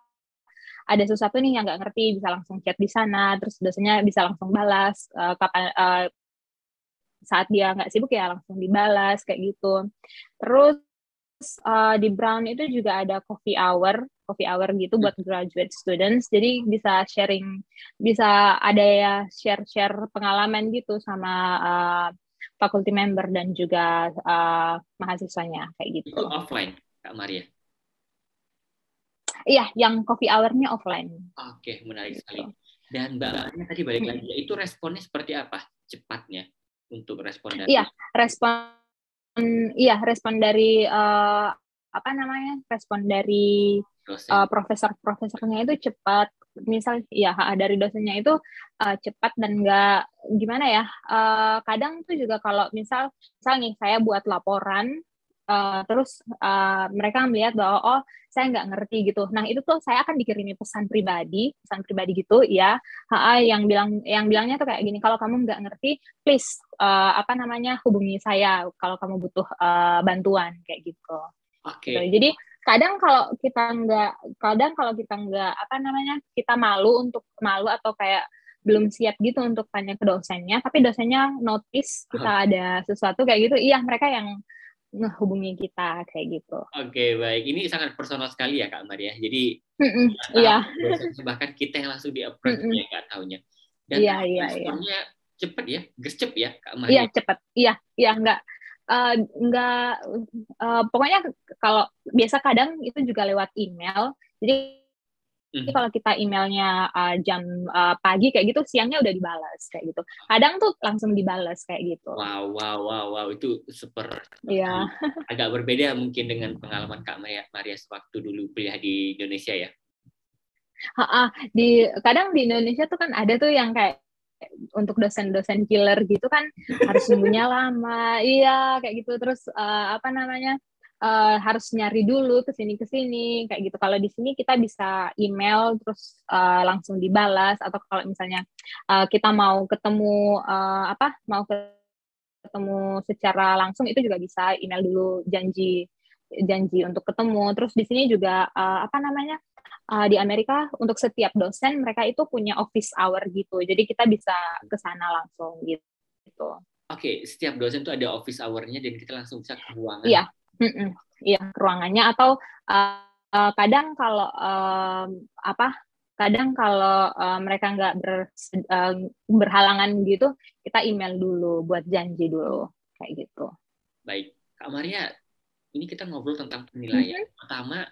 ada sesuatu nih yang nggak ngerti, bisa langsung chat di sana. Terus dosennya bisa langsung balas kapan saat dia nggak sibuk ya langsung dibalas kayak gitu. Terus di Brown itu juga ada coffee hour gitu buat graduate students. Jadi bisa sharing, bisa ada ya share pengalaman gitu sama faculty member dan juga mahasiswanya kayak gitu.
Itu offline, Kak Maria?
Iya, yang coffee hour-nya offline.
Oke, menarik sekali. Dan Mbak Maria tadi balik lagi, itu responnya seperti apa cepatnya untuk respon dari?
Respon dari apa namanya? Respon dari profesornya itu cepat. Misal ya dari dosennya itu cepat dan nggak gimana ya. Kadang tuh juga kalau misal nih saya buat laporan terus mereka melihat bahwa saya nggak ngerti gitu. Nah itu tuh saya akan dikirimi pesan pribadi gitu ya. Yang bilangnya tuh kayak gini, kalau kamu nggak ngerti, please apa namanya hubungi saya kalau kamu butuh bantuan kayak gitu.
Oke.
Gitu. Jadi kadang kalau kita nggak apa namanya kita malu atau kayak belum siap gitu untuk tanya ke dosennya, tapi dosennya notice kita ada sesuatu kayak gitu, iya mereka yang ngehubungi kita kayak gitu.
Oke, baik. Ini sangat personal sekali ya Kak Maria. Jadi bahkan kita yang langsung di-approach ya Kak taunya. Dan responnya cepat ya, gercep ya Kak Maria.
Iya cepat, iya nggak pokoknya kalau biasa kadang itu juga lewat email. Jadi kalau kita emailnya jam pagi kayak gitu, siangnya udah dibalas kayak gitu. Kadang tuh langsung dibalas kayak gitu.
Wow, itu agak berbeda mungkin dengan pengalaman Kak Maria sewaktu dulu kuliah di Indonesia ya.
Kadang di Indonesia tuh kan ada tuh yang kayak untuk dosen-dosen killer gitu kan harus nunggunya lama, iya kayak gitu. Terus apa namanya harus nyari dulu kesini kayak gitu. Kalau di sini kita bisa email terus langsung dibalas, atau kalau misalnya kita mau ketemu ketemu secara langsung itu juga bisa email dulu janji untuk ketemu. Terus di sini juga apa namanya di Amerika untuk setiap dosen mereka itu punya office hour gitu. Jadi kita bisa ke sana langsung gitu.
Oke, setiap dosen tuh ada office hour-nya dan kita langsung bisa ke ruangan.
Iya. Iya, ruangannya, atau kadang kalau mereka nggak berhalangan gitu, kita email dulu buat janji dulu kayak gitu.
Baik, Kak Maria, ini kita ngobrol tentang penilaian. Pertama,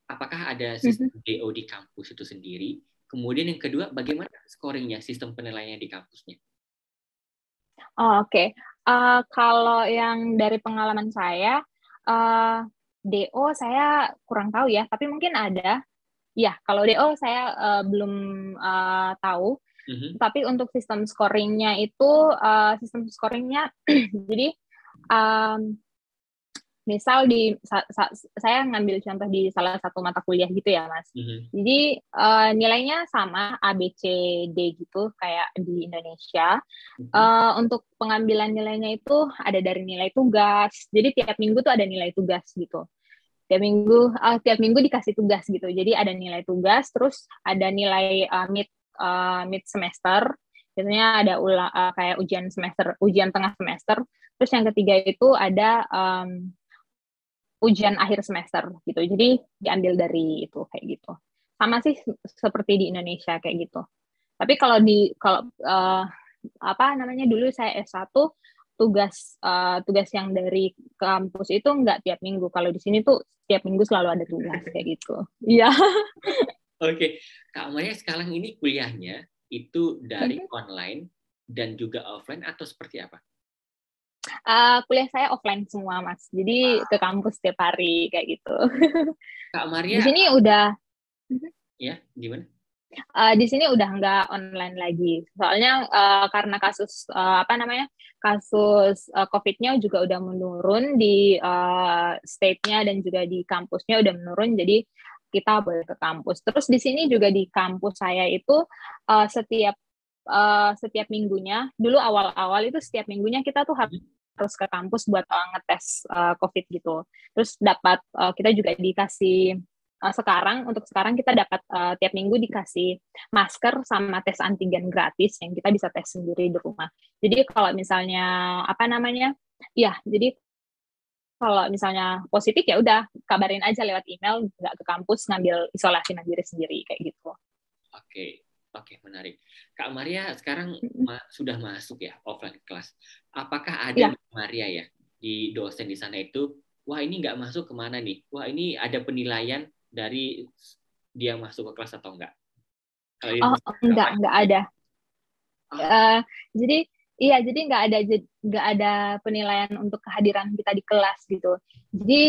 apakah ada sistem DO di kampus itu sendiri? Kemudian yang kedua, bagaimana scoringnya, sistem penilaiannya di kampusnya?
Oke. Kalau yang dari pengalaman saya, DO saya kurang tahu ya, tapi mungkin ada. Ya, kalau DO saya belum tahu. Tapi untuk sistem scoringnya itu, jadi misal saya ngambil contoh di salah satu mata kuliah gitu ya, Mas. Jadi nilainya sama A, B, C, D gitu kayak di Indonesia. Untuk pengambilan nilainya itu ada dari nilai tugas. Jadi tiap minggu tuh ada nilai tugas gitu. Tiap minggu dikasih tugas gitu. Jadi ada nilai tugas, terus ada nilai mid semester. Biasanya ada kayak ujian tengah semester. Terus yang ketiga itu ada ujian akhir semester gitu. Jadi diambil dari itu kayak gitu. Sama sih seperti di Indonesia kayak gitu. Tapi kalau dulu saya S1 tugas yang dari kampus itu nggak tiap minggu. Kalau di sini tuh tiap minggu selalu ada tugas kayak gitu. Iya.
Oke, Kak Maria sekarang ini kuliahnya itu dari online dan juga offline atau seperti apa?
Kuliah saya offline semua, Mas. Jadi ke kampus setiap hari kayak gitu.
Kak Maria.
Di sini udah.
Ya, gimana?
Di sini udah nggak online lagi. Soalnya karena kasus COVID-nya juga udah menurun di state-nya dan juga di kampusnya udah menurun. Jadi kita boleh ke kampus. Terus di sini juga di kampus saya itu setiap minggunya, dulu awal-awal itu setiap minggunya kita tuh harus ke kampus buat ngetes COVID gitu. Terus kita juga dikasih untuk sekarang kita dapat tiap minggu dikasih masker sama tes antigen gratis yang kita bisa tes sendiri di rumah. Jadi kalau misalnya jadi kalau misalnya positif ya udah kabarin aja lewat email, nggak ke kampus, ngambil isolasi mandiri sendiri kayak gitu.
Oke, menarik. Kak Maria sekarang sudah masuk ya offline kelas. Apakah ada
Ya.
Maria ya di dosen di sana itu, wah ini nggak masuk kemana nih? Wah ini ada penilaian dari dia masuk ke kelas atau enggak?
Enggak ada. Jadi nggak ada penilaian untuk kehadiran kita di kelas gitu. Jadi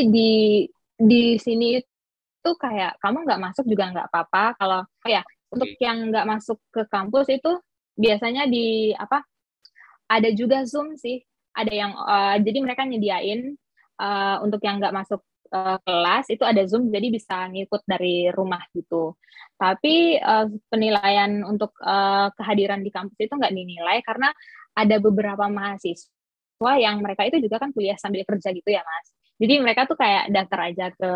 di sini itu kayak kamu nggak masuk juga nggak apa-apa. Kalau untuk yang nggak masuk ke kampus itu biasanya ada juga Zoom sih. Ada yang jadi mereka nyediain untuk yang nggak masuk kelas itu ada Zoom, jadi bisa ngikut dari rumah gitu. Tapi penilaian untuk kehadiran di kampus itu nggak dinilai karena ada beberapa mahasiswa yang mereka itu juga kan kuliah sambil kerja gitu ya, Mas. Jadi mereka tuh kayak daftar aja ke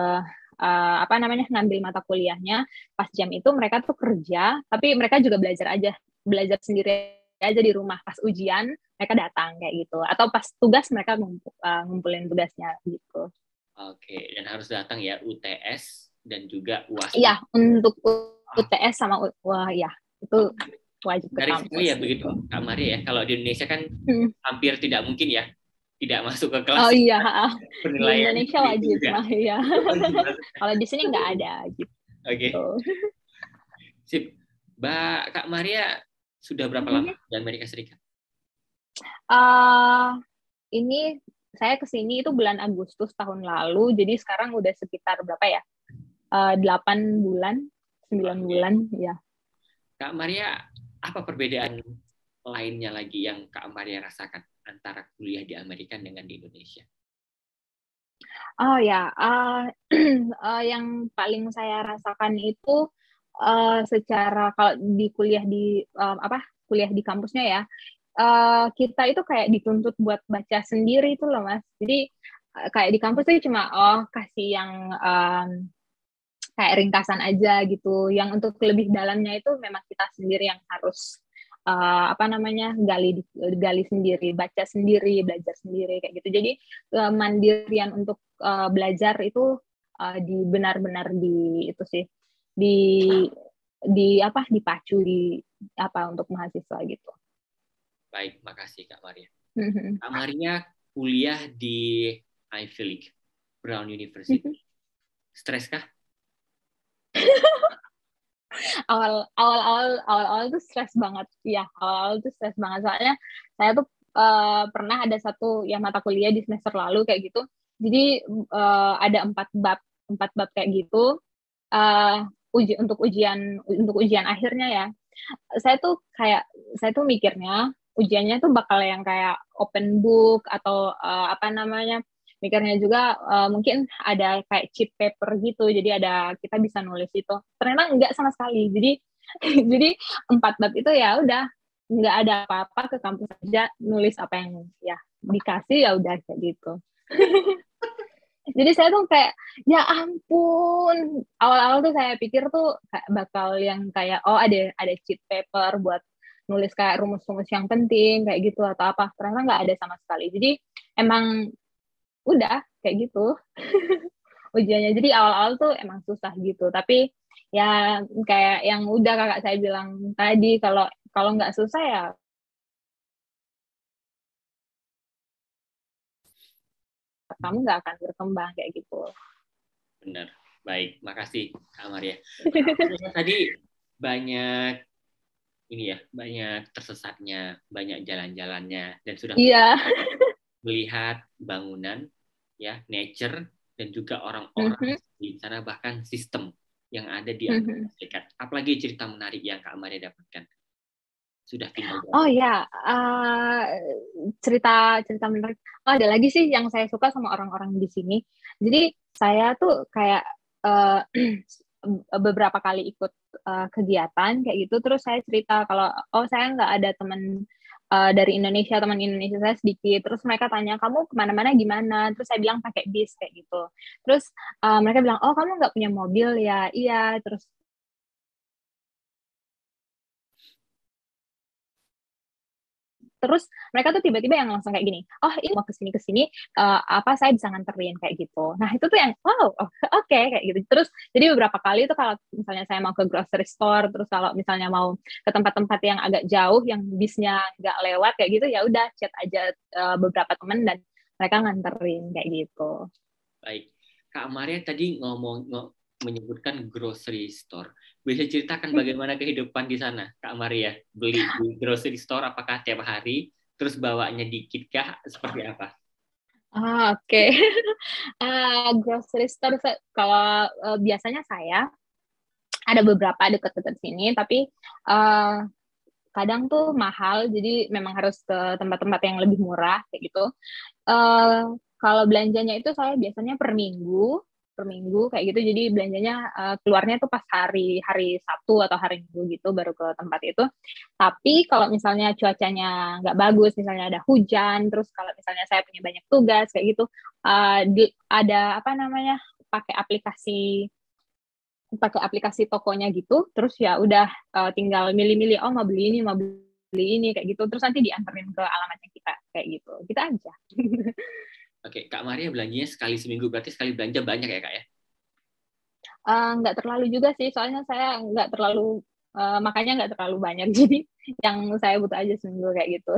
ngambil mata kuliahnya, pas jam itu mereka tuh kerja, tapi mereka juga belajar sendiri aja di rumah. Pas ujian mereka datang kayak gitu, atau pas tugas mereka ngumpulin tugasnya gitu.
Oke, dan harus datang ya UTS dan juga UAS.
Iya, untuk UTS sama ya itu wajib ke kampus.
Dari ya begitu Kak Maria ya. Kalau di Indonesia kan hampir tidak mungkin ya tidak masuk ke kelas.
Oh iya,
penilaian
di Indonesia wajib mah ya. Kalau di sini nggak ada gitu.
Oke. Sip. Kak Maria sudah berapa lama di Amerika Serikat?
Ini saya kesini itu bulan Agustus tahun lalu, jadi sekarang udah sekitar berapa ya? 8 bulan, 9 bulan ya.
Kak Maria, apa perbedaan lainnya lagi yang Kak Maria rasakan antara kuliah di Amerika dengan di Indonesia?
Oh ya, yang paling saya rasakan itu secara kalau di kuliah di kampusnya ya, kita itu kayak dituntut buat baca sendiri itu loh, Mas. Jadi kayak di kampus itu cuma kasih yang kayak ringkasan aja gitu. Yang untuk lebih dalamnya itu memang kita sendiri yang harus gali sendiri, baca sendiri, belajar sendiri kayak gitu. Jadi mandirian untuk belajar itu benar-benar dipacu untuk mahasiswa gitu.
Baik, makasih Kak Maria. Kak Maria kuliah di Ivy League, Brown University. Stres kah?
awal-awal tuh stres banget ya, awal-awal tuh stres banget soalnya saya tuh pernah ada satu mata kuliah di semester lalu kayak gitu, jadi ada 4 bab kayak gitu, untuk ujian akhirnya ya, saya tuh mikirnya ujiannya tuh bakal yang kayak open book atau mikirnya juga mungkin ada kayak chip paper gitu, jadi kita bisa nulis itu. Ternyata enggak sama sekali. Jadi jadi 4 bab itu ya udah nggak ada apa-apa, ke kampus aja nulis apa yang ya dikasih, ya udah kayak gitu. Jadi saya tuh kayak ya ampun, awal-awal tuh saya pikir tuh kayak bakal yang kayak ada chip paper buat nulis kayak rumus-rumus yang penting kayak gitu atau apa, ternyata nggak ada sama sekali. Jadi emang udah kayak gitu ujiannya. Jadi awal-awal tuh emang susah gitu, tapi ya kayak yang udah kakak saya bilang tadi, kalau nggak susah ya kamu nggak akan berkembang kayak gitu.
Benar. Baik, makasih Kak Maria. Tadi banyak ini ya, banyak tersesatnya, banyak jalan-jalannya, dan sudah melihat bangunan, ya, nature, dan juga orang-orang di sana, bahkan sistem yang ada di Amerika Serikat. Apalagi cerita menarik yang Kak Maria dapatkan? Sudah tinggal.
Oh ya, cerita menarik. Oh, ada lagi sih yang saya suka sama orang-orang di sini. Jadi saya tuh kayak beberapa kali ikut kegiatan kayak gitu, terus saya cerita kalau saya nggak ada teman dari Indonesia, teman Indonesia saya sedikit. Terus mereka tanya, kamu kemana-mana gimana? Terus saya bilang pakai bis kayak gitu. Terus mereka bilang, oh kamu nggak punya mobil ya? Iya. Terus mereka tuh tiba-tiba yang langsung kayak gini, oh ini mau kesini apa saya bisa nganterin kayak gitu. Nah itu tuh yang wow, oke, kayak gitu. Terus jadi beberapa kali tuh kalau misalnya saya mau ke grocery store, terus kalau misalnya mau ke tempat-tempat yang agak jauh yang bisnya nggak lewat kayak gitu, ya udah chat aja beberapa teman dan mereka nganterin kayak gitu.
Baik, Kak Maria tadi menyebutkan grocery store. Bisa ceritakan bagaimana kehidupan di sana, Kak Maria? Beli di grocery store apakah tiap hari? Terus bawanya dikit kah? Seperti apa?
Oke. Grocery store, kalau biasanya saya ada beberapa dekat-dekat sini, tapi kadang tuh mahal, jadi memang harus ke tempat-tempat yang lebih murah kayak gitu. Kalau belanjanya itu saya biasanya per minggu kayak gitu. Jadi belanjanya keluarnya tuh pas hari Sabtu atau hari Minggu gitu baru ke tempat itu. Tapi kalau misalnya cuacanya nggak bagus, misalnya ada hujan, terus kalau misalnya saya punya banyak tugas kayak gitu, ada apa namanya, pakai aplikasi tokonya gitu, terus ya udah tinggal milih-milih, oh mau beli ini kayak gitu, terus nanti diantarin ke alamatnya kita kayak gitu aja.
Oke, Kak Maria belanjanya sekali seminggu, berarti sekali belanja banyak ya Kak ya?
Nggak terlalu juga sih, soalnya saya nggak terlalu makanya nggak terlalu banyak, jadi yang saya butuh aja seminggu kayak gitu.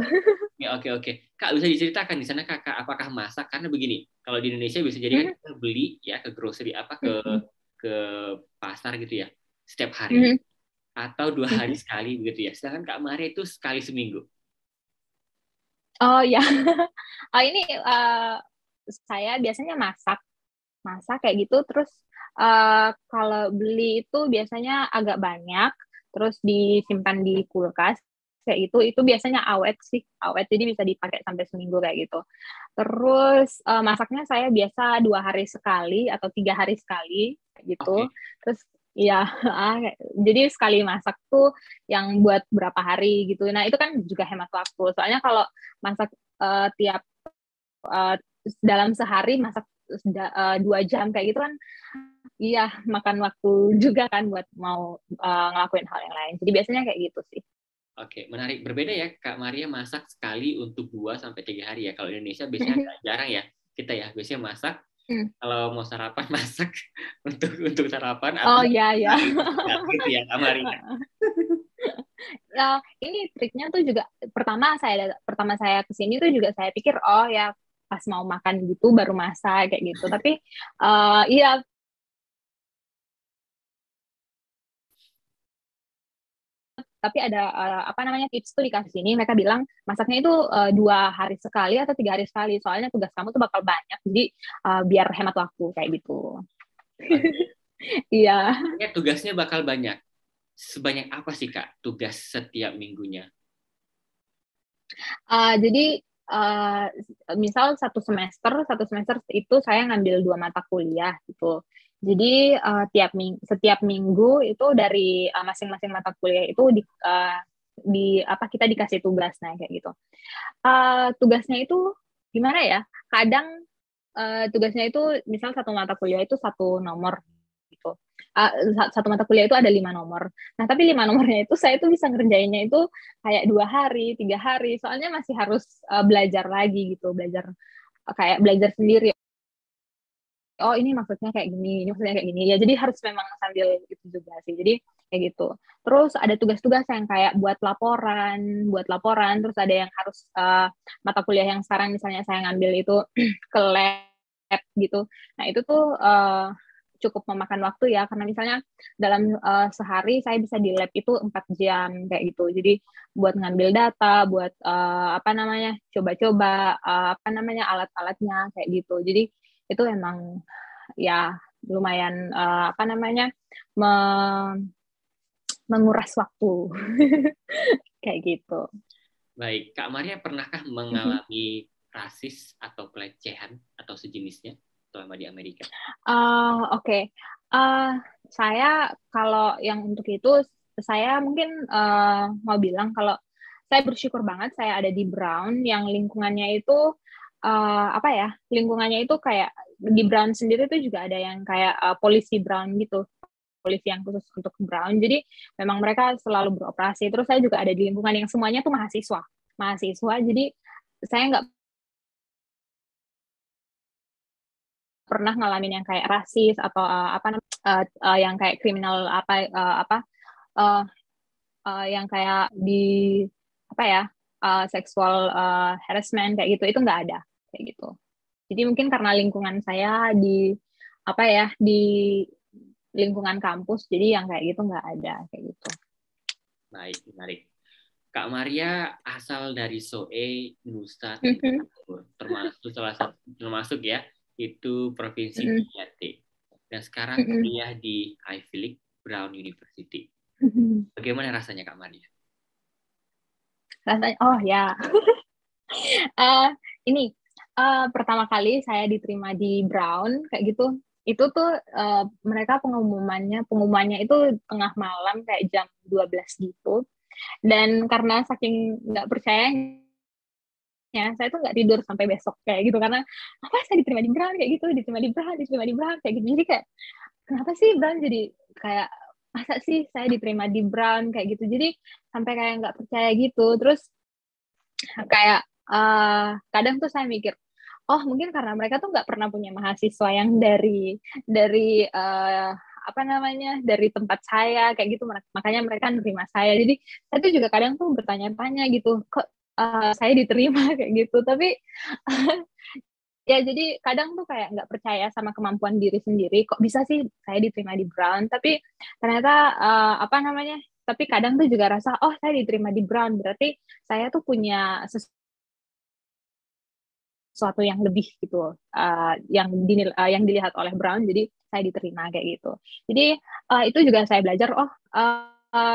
Ya, oke. Kak, bisa diceritakan di sana Kakak apakah masak? Karena begini, kalau di Indonesia bisa jadi kan kita beli ya ke grocery ke pasar gitu ya setiap hari atau 2 hari sekali begitu ya. Sedangkan Kak Maria itu sekali seminggu.
Oh ya, ini saya biasanya masak kayak gitu, terus kalau beli itu biasanya agak banyak, terus disimpan di kulkas kayak gitu, itu biasanya awet, jadi bisa dipakai sampai seminggu kayak gitu. Terus masaknya saya biasa 2 hari sekali atau 3 hari sekali kayak gitu. Terus ya, jadi sekali masak tuh yang buat berapa hari gitu. Nah itu kan juga hemat waktu. Soalnya kalau masak tiap dalam sehari masak 2 jam kayak gitu kan, iya makan waktu juga kan buat mau ngelakuin hal yang lain. Jadi biasanya kayak gitu sih.
Oke, menarik. Berbeda ya, Kak Maria masak sekali untuk 2-3 hari ya. Kalau Indonesia biasanya agak jarang ya. Kita ya biasanya masak kalau mau sarapan masak untuk sarapan atau
ya
gitu ya, Kak Maria.
Ya, ini triknya tuh juga pertama saya kesini tuh juga saya pikir ya pas mau makan gitu baru masak kayak gitu. Tapi iya, tapi ada apa namanya, tips tuh dikasih sini, mereka bilang masaknya itu 2 hari sekali atau 3 hari sekali, soalnya tugas kamu tuh bakal banyak, jadi biar hemat waktu kayak gitu. Iya.
Tugasnya bakal banyak. Sebanyak apa sih Kak tugas setiap minggunya?
Jadi misal satu semester itu saya ngambil 2 mata kuliah gitu. Jadi setiap minggu itu dari masing-masing mata kuliah itu kita dikasih tugas, nah kayak gitu. Tugasnya itu gimana ya? Kadang tugasnya itu misal satu mata kuliah itu 1 nomor. gitu. Satu mata kuliah itu ada 5 nomor. Nah, tapi 5 nomornya itu saya tuh bisa ngerjainnya itu kayak 2 hari, 3 hari. Soalnya masih harus belajar lagi gitu, belajar sendiri. Oh, ini maksudnya kayak gini, ini maksudnya kayak gini. Ya, jadi harus memang sambil itu juga sih. Jadi kayak gitu. Terus ada tugas-tugas yang kayak buat laporan. Terus ada yang harus mata kuliah yang sekarang misalnya saya ngambil itu ke lab gitu. Nah, itu tuh cukup memakan waktu ya, karena misalnya dalam sehari saya bisa di lab itu 4 jam kayak gitu. Jadi buat ngambil data, buat coba-coba alat-alatnya kayak gitu. Jadi itu emang ya lumayan menguras waktu kayak gitu.
Baik, Kak Maria pernahkah mengalami rasis atau pelecehan atau sejenisnya selama di Amerika?
Oke. Saya kalau yang untuk itu saya mungkin mau bilang kalau saya bersyukur banget saya ada di Brown yang lingkungannya itu lingkungannya itu kayak di Brown sendiri itu juga ada yang kayak polisi Brown gitu, polisi yang khusus untuk Brown. Jadi memang mereka selalu beroperasi. Terus saya juga ada di lingkungan yang semuanya tuh mahasiswa. Jadi saya nggak pernah ngalamin yang kayak rasis atau yang kayak kriminal yang kayak di seksual harassment kayak gitu, itu nggak ada kayak gitu. Jadi mungkin karena lingkungan saya di lingkungan kampus, jadi yang kayak gitu nggak ada kayak gitu.
Baik, menarik. Kak Maria asal dari Soe, Nusa Tenggara Timur, termasuk ya itu provinsi Ternate, dan sekarang kuliah di Ivy League Brown University. Bagaimana rasanya Kak Maria?
Rasanya, ini pertama kali saya diterima di Brown kayak gitu. Itu tuh mereka pengumumannya itu tengah malam kayak jam 12 gitu. Dan karena saking nggak percayanya, saya tuh nggak tidur sampai besok kayak gitu, karena apa saya diterima di Brown kayak gitu, diterima di Brown kayak gitu. Jadi kayak kenapa sih Brown jadi kayak masa sih saya diterima di Brown kayak gitu. Jadi sampai kayak nggak percaya gitu. Terus kayak kadang tuh saya mikir, oh mungkin karena mereka tuh nggak pernah punya mahasiswa yang dari dari tempat saya kayak gitu, makanya mereka nerima saya. Jadi saya tuh juga kadang tuh bertanya-tanya gitu, kok saya diterima kayak gitu. Tapi ya jadi kadang tuh kayak nggak percaya sama kemampuan diri sendiri, kok bisa sih saya diterima di Brown. Tapi ternyata tapi kadang tuh juga rasa, oh saya diterima di Brown berarti saya tuh punya sesuatu yang lebih gitu, yang dilihat oleh Brown, jadi saya diterima kayak gitu. Jadi itu juga saya belajar,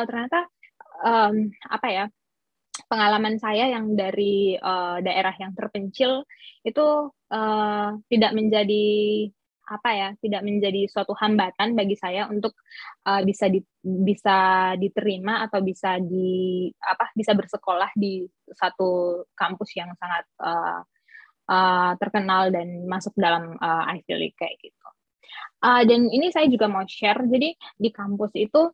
ternyata pengalaman saya yang dari daerah yang terpencil itu tidak menjadi suatu hambatan bagi saya untuk bisa diterima atau bisa bersekolah di satu kampus yang sangat terkenal dan masuk dalam Ivy League kayak gitu. Dan ini saya juga mau share, jadi di kampus itu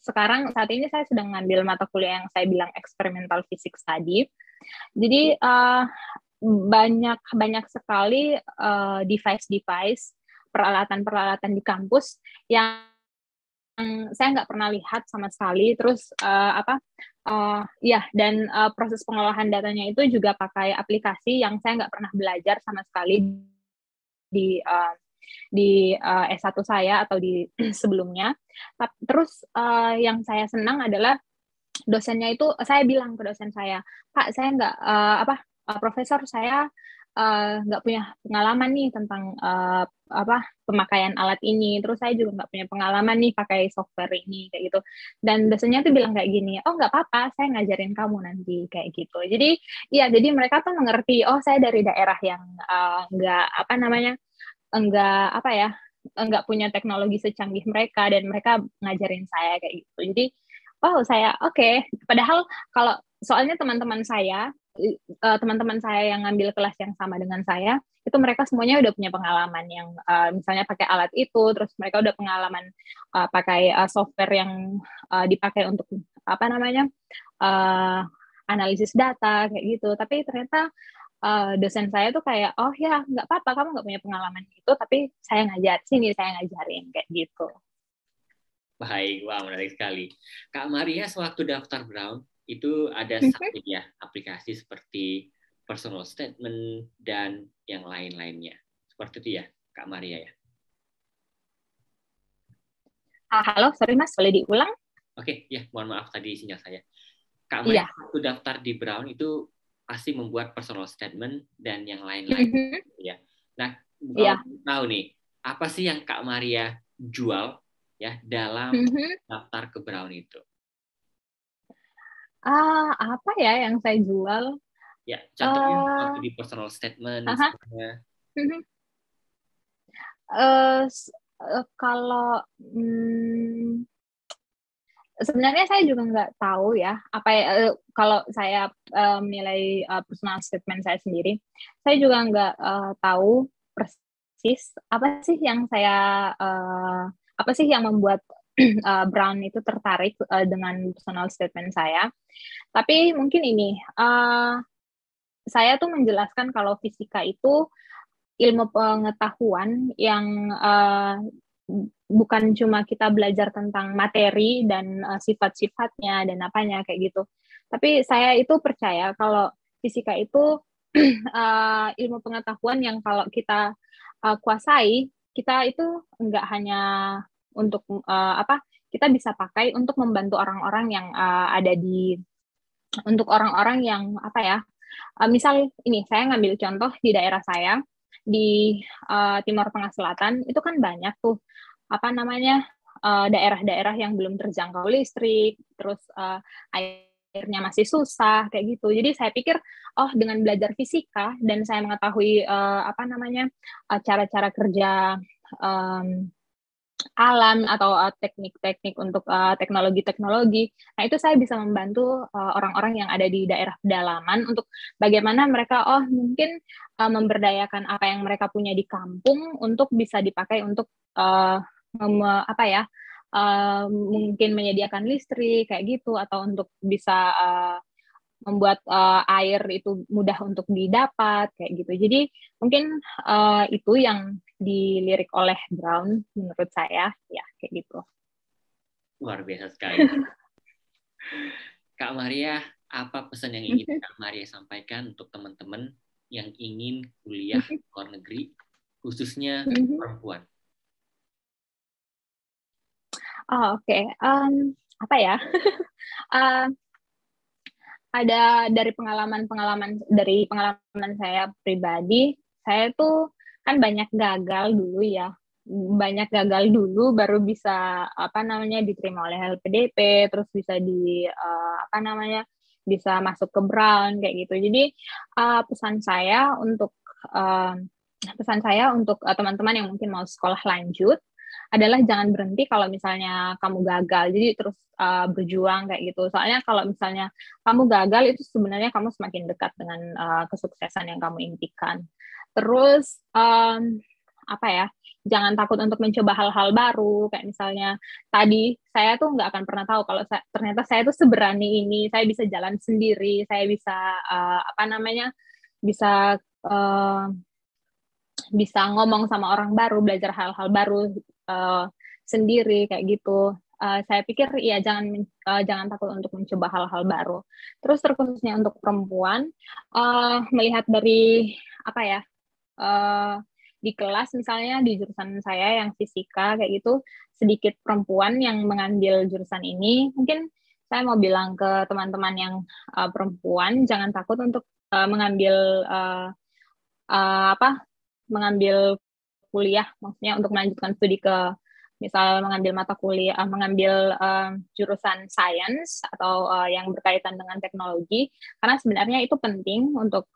sekarang saat ini saya sedang ngambil mata kuliah yang saya bilang experimental physics tadi. Jadi banyak sekali device peralatan di kampus yang saya nggak pernah lihat sama sekali. Terus dan proses pengolahan datanya itu juga pakai aplikasi yang saya nggak pernah belajar sama sekali di S1 saya atau di sebelumnya. Terus yang saya senang adalah dosennya itu, saya bilang ke dosen saya, Pak, saya nggak profesor, saya nggak punya pengalaman nih tentang pemakaian alat ini, terus saya juga nggak punya pengalaman nih pakai software ini kayak gitu. Dan dosennya tuh bilang kayak gini, oh nggak apa-apa, saya ngajarin kamu nanti kayak gitu. Jadi jadi mereka tuh mengerti, oh saya dari daerah yang nggak punya teknologi secanggih mereka, dan mereka ngajarin saya kayak gitu. Jadi saya oke. Padahal kalau soalnya teman-teman saya teman-teman saya yang ngambil kelas yang sama dengan saya, itu mereka semuanya udah punya pengalaman yang misalnya pakai alat itu, terus mereka udah pengalaman pakai software yang dipakai untuk apa namanya analisis data kayak gitu. Tapi ternyata dosen saya tuh kayak, oh ya nggak apa-apa kamu nggak punya pengalaman itu, tapi saya ngajarin kayak gitu.
Baik, wah menarik sekali. Kak Maria, sewaktu daftar Brown, itu ada satu ya aplikasi seperti personal statement dan yang lain-lainnya. Seperti itu ya, Kak Maria ya?
Halo, sorry Mas, boleh diulang?
Oke, ya mohon maaf tadi sinyal saya. Kak Maria, waktu daftar di Brown itu pasti membuat personal statement dan yang lain-lain. Ya. Nah, kalau tahu nih, apa sih yang Kak Maria jual ya dalam daftar ke Brown itu?
Apa ya yang saya jual?
Ya, contohnya waktu di personal statement misalnya.
Kalau sebenarnya saya juga nggak tahu ya apa ya, kalau saya menilai personal statement saya sendiri, saya juga nggak tahu persis apa sih yang membuat Brown itu tertarik dengan personal statement saya. Tapi mungkin ini saya tuh menjelaskan kalau fisika itu ilmu pengetahuan yang bukan cuma kita belajar tentang materi dan sifat-sifatnya dan apanya kayak gitu. Tapi saya itu percaya kalau fisika itu ilmu pengetahuan yang kalau kita kuasai, kita itu enggak hanya untuk kita bisa pakai untuk membantu orang-orang yang untuk orang-orang yang misal ini saya ngambil contoh di daerah saya di Timur Tengah Selatan itu kan banyak tuh daerah-daerah yang belum terjangkau listrik, terus airnya masih susah kayak gitu. Jadi saya pikir dengan belajar fisika dan saya mengetahui cara-cara kerja alam atau teknik-teknik untuk teknologi-teknologi. Nah, itu saya bisa membantu orang-orang yang ada di daerah pedalaman untuk bagaimana mereka mungkin memberdayakan apa yang mereka punya di kampung untuk bisa dipakai untuk mungkin menyediakan listrik kayak gitu, atau untuk bisa membuat air itu mudah untuk didapat kayak gitu. Jadi mungkin itu yang dilirik oleh Brown menurut saya ya kayak gitu.
Luar biasa sekali. Kak Maria, apa pesan yang ingin Kak Maria sampaikan untuk teman-teman yang ingin kuliah di luar negeri, khususnya perempuan?
Oke. Apa ya? Ada dari pengalaman saya pribadi, saya tuh kan banyak gagal dulu baru bisa diterima oleh LPDP, terus bisa bisa masuk ke Brown kayak gitu. Jadi pesan saya untuk teman-teman yang mungkin mau sekolah lanjut adalah jangan berhenti kalau misalnya kamu gagal. Jadi terus berjuang kayak gitu. Soalnya kalau misalnya kamu gagal, itu sebenarnya kamu semakin dekat dengan kesuksesan yang kamu impikan. Terus jangan takut untuk mencoba hal-hal baru. Kayak misalnya tadi saya tuh nggak akan pernah tahu kalau ternyata saya tuh seberani ini. Saya bisa jalan sendiri. Saya bisa bisa ngomong sama orang baru, belajar hal-hal baru sendiri kayak gitu. Saya pikir ya jangan takut untuk mencoba hal-hal baru. Terus terkhususnya untuk perempuan, melihat dari di kelas misalnya di jurusan saya yang fisika kayak gitu, sedikit perempuan yang mengambil jurusan ini. Mungkin saya mau bilang ke teman-teman yang perempuan, jangan takut untuk mengambil mengambil kuliah, maksudnya untuk melanjutkan studi ke misal mengambil jurusan sains atau yang berkaitan dengan teknologi, karena sebenarnya itu penting untuk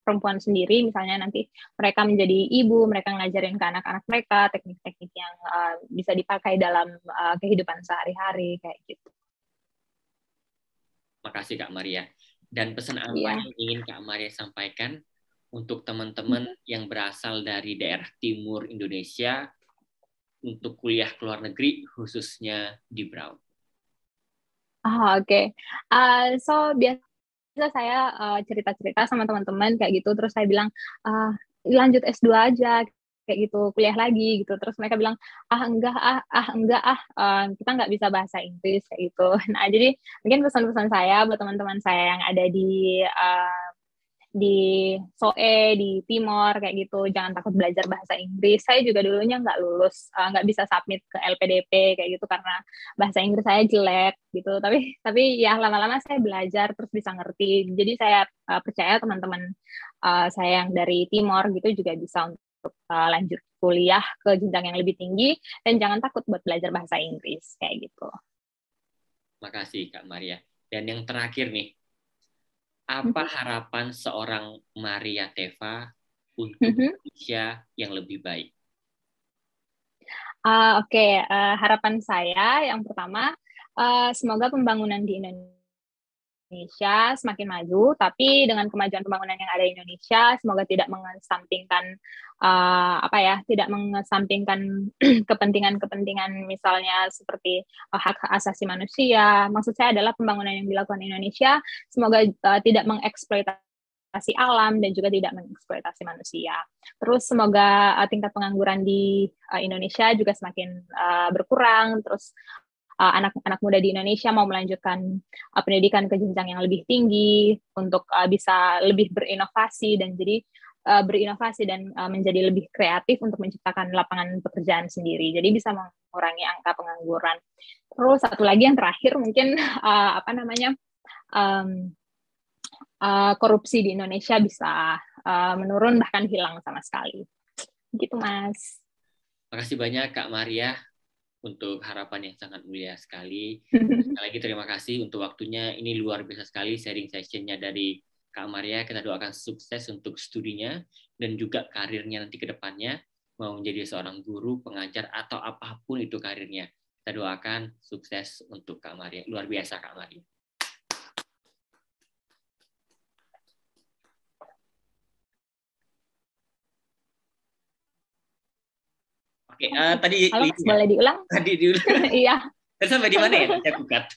perempuan sendiri. Misalnya nanti mereka menjadi ibu, mereka ngajarin ke anak-anak mereka teknik-teknik yang bisa dipakai dalam kehidupan sehari-hari kayak gitu.
Makasih Kak Maria. Dan pesan apa yang ingin Kak Maria sampaikan untuk teman-teman yang berasal dari daerah timur Indonesia untuk kuliah ke luar negeri, khususnya di Brown?
Oke. So biasa saya cerita-cerita sama teman-teman kayak gitu, terus saya bilang lanjut S2 aja kayak gitu, kuliah lagi gitu. Terus mereka bilang enggak, kita nggak bisa bahasa Inggris kayak gitu. Nah, jadi mungkin pesan-pesan saya buat teman-teman saya yang ada di SOE, di Timor kayak gitu, jangan takut belajar bahasa Inggris. Saya juga dulunya nggak lulus, nggak bisa submit ke LPDP kayak gitu karena bahasa Inggris saya jelek gitu. Tapi ya lama-lama saya belajar terus bisa ngerti. Jadi saya percaya teman-teman saya yang dari Timor gitu juga bisa untuk lanjut kuliah ke jenjang yang lebih tinggi, dan jangan takut buat belajar bahasa Inggris kayak gitu.
Makasih Kak Maria. Dan yang terakhir nih, apa harapan seorang Maria Teva untuk Indonesia yang lebih baik?
Oke, harapan saya yang pertama, semoga pembangunan di Indonesia semakin maju, tapi dengan kemajuan pembangunan yang ada di Indonesia, semoga tidak mengesampingkan tidak mengesampingkan kepentingan-kepentingan misalnya seperti hak asasi manusia. Maksud saya adalah pembangunan yang dilakukan di Indonesia semoga tidak mengeksploitasi alam dan juga tidak mengeksploitasi manusia. Terus semoga tingkat pengangguran di Indonesia juga semakin berkurang. Terus anak-anak muda di Indonesia mau melanjutkan pendidikan ke jenjang yang lebih tinggi untuk bisa lebih berinovasi dan menjadi lebih kreatif untuk menciptakan lapangan pekerjaan sendiri. Jadi bisa mengurangi angka pengangguran. Terus satu lagi yang terakhir mungkin korupsi di Indonesia bisa menurun bahkan hilang sama sekali. Gitu, Mas.
Makasih banyak Kak Maria untuk harapan yang sangat mulia sekali. Sekali lagi terima kasih untuk waktunya. Ini luar biasa sekali sharing sessionnya dari Kak Maria. Kita doakan sukses untuk studinya dan juga karirnya nanti ke depannya, mau menjadi seorang guru, pengajar, atau apapun itu karirnya. Kita doakan sukses untuk Kak Maria. Luar biasa Kak Maria. Oke, tadi
boleh diulang?
Tadi diulang.
Iya.
Sampai di mana ya? Saya cut.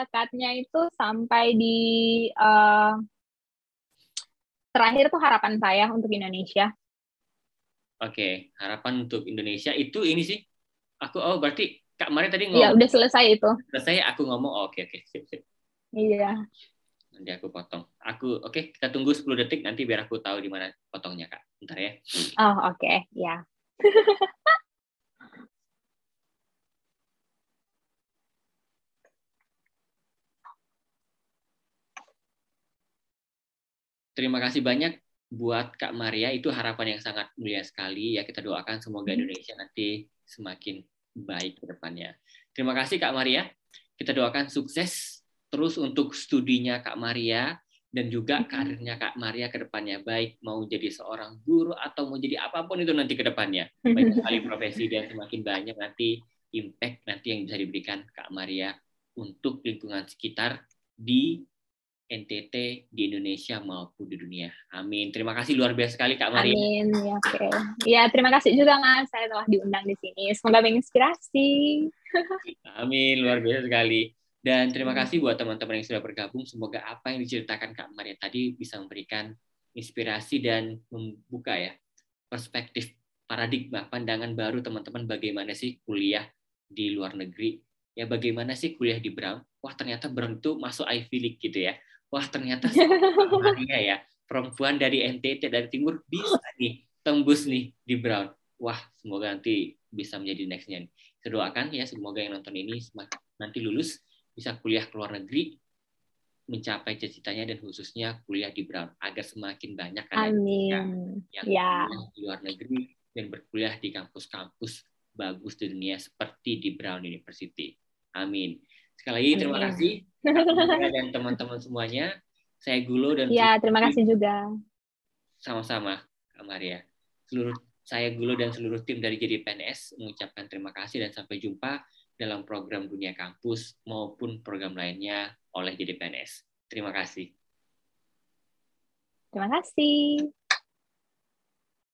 Cutnya itu sampai di terakhir tuh harapan saya untuk Indonesia.
Oke, harapan untuk Indonesia itu ini sih. Berarti Kak Maria tadi ngomong.
Iya, udah selesai itu.
Selesai aku ngomong. Oke, sip.
Iya.
Nanti aku potong. Oke, kita tunggu 10 detik nanti biar aku tahu di mana potongnya, Kak. Bentar ya.
Oh, oke. Ya.
Terima kasih banyak buat Kak Maria. Itu harapan yang sangat mulia sekali. Ya, kita doakan semoga Indonesia nanti semakin baik ke depannya. Terima kasih Kak Maria. Kita doakan sukses terus untuk studinya Kak Maria dan juga karirnya Kak Maria ke depannya, baik mau jadi seorang guru atau mau jadi apapun itu nanti ke depannya. Banyak sekali profesi dan semakin banyak nanti impact nanti yang bisa diberikan Kak Maria untuk lingkungan sekitar di NTT, di Indonesia maupun di dunia. Amin. Terima kasih luar biasa sekali Kak Maria.
Amin. Ya, oke. Ya, terima kasih juga Mas, saya telah diundang di sini. Semoga menginspirasi.
Amin, luar biasa sekali. Dan terima kasih buat teman-teman yang sudah bergabung. Semoga apa yang diceritakan Kak Maria tadi bisa memberikan inspirasi dan membuka ya perspektif, paradigma, pandangan baru teman-teman bagaimana sih kuliah di luar negeri. Ya bagaimana sih kuliah di Brown. Wah ternyata Brown itu masuk Ivy League gitu ya. Wah ternyata Kak Maria ya, perempuan dari NTT dari timur bisa nih tembus nih di Brown. Wah semoga nanti bisa menjadi next-nya nih. Saya doakan ya semoga yang nonton ini nanti lulus bisa kuliah ke luar negeri, mencapai cita-citanya dan khususnya kuliah di Brown agar semakin banyak anak yang kuliah di luar negeri dan berkuliah di kampus-kampus bagus di dunia seperti di Brown University. Amin. Sekali lagi terima kasih dan teman-teman semuanya. Saya Gulo dan
terima kasih juga.
Sama-sama Kak Maria. Saya Gulo dan seluruh tim dari Jadi PNS mengucapkan terima kasih dan sampai jumpa dalam program Dunia Kampus maupun program lainnya oleh Jadi PNS. Terima kasih.
Terima kasih.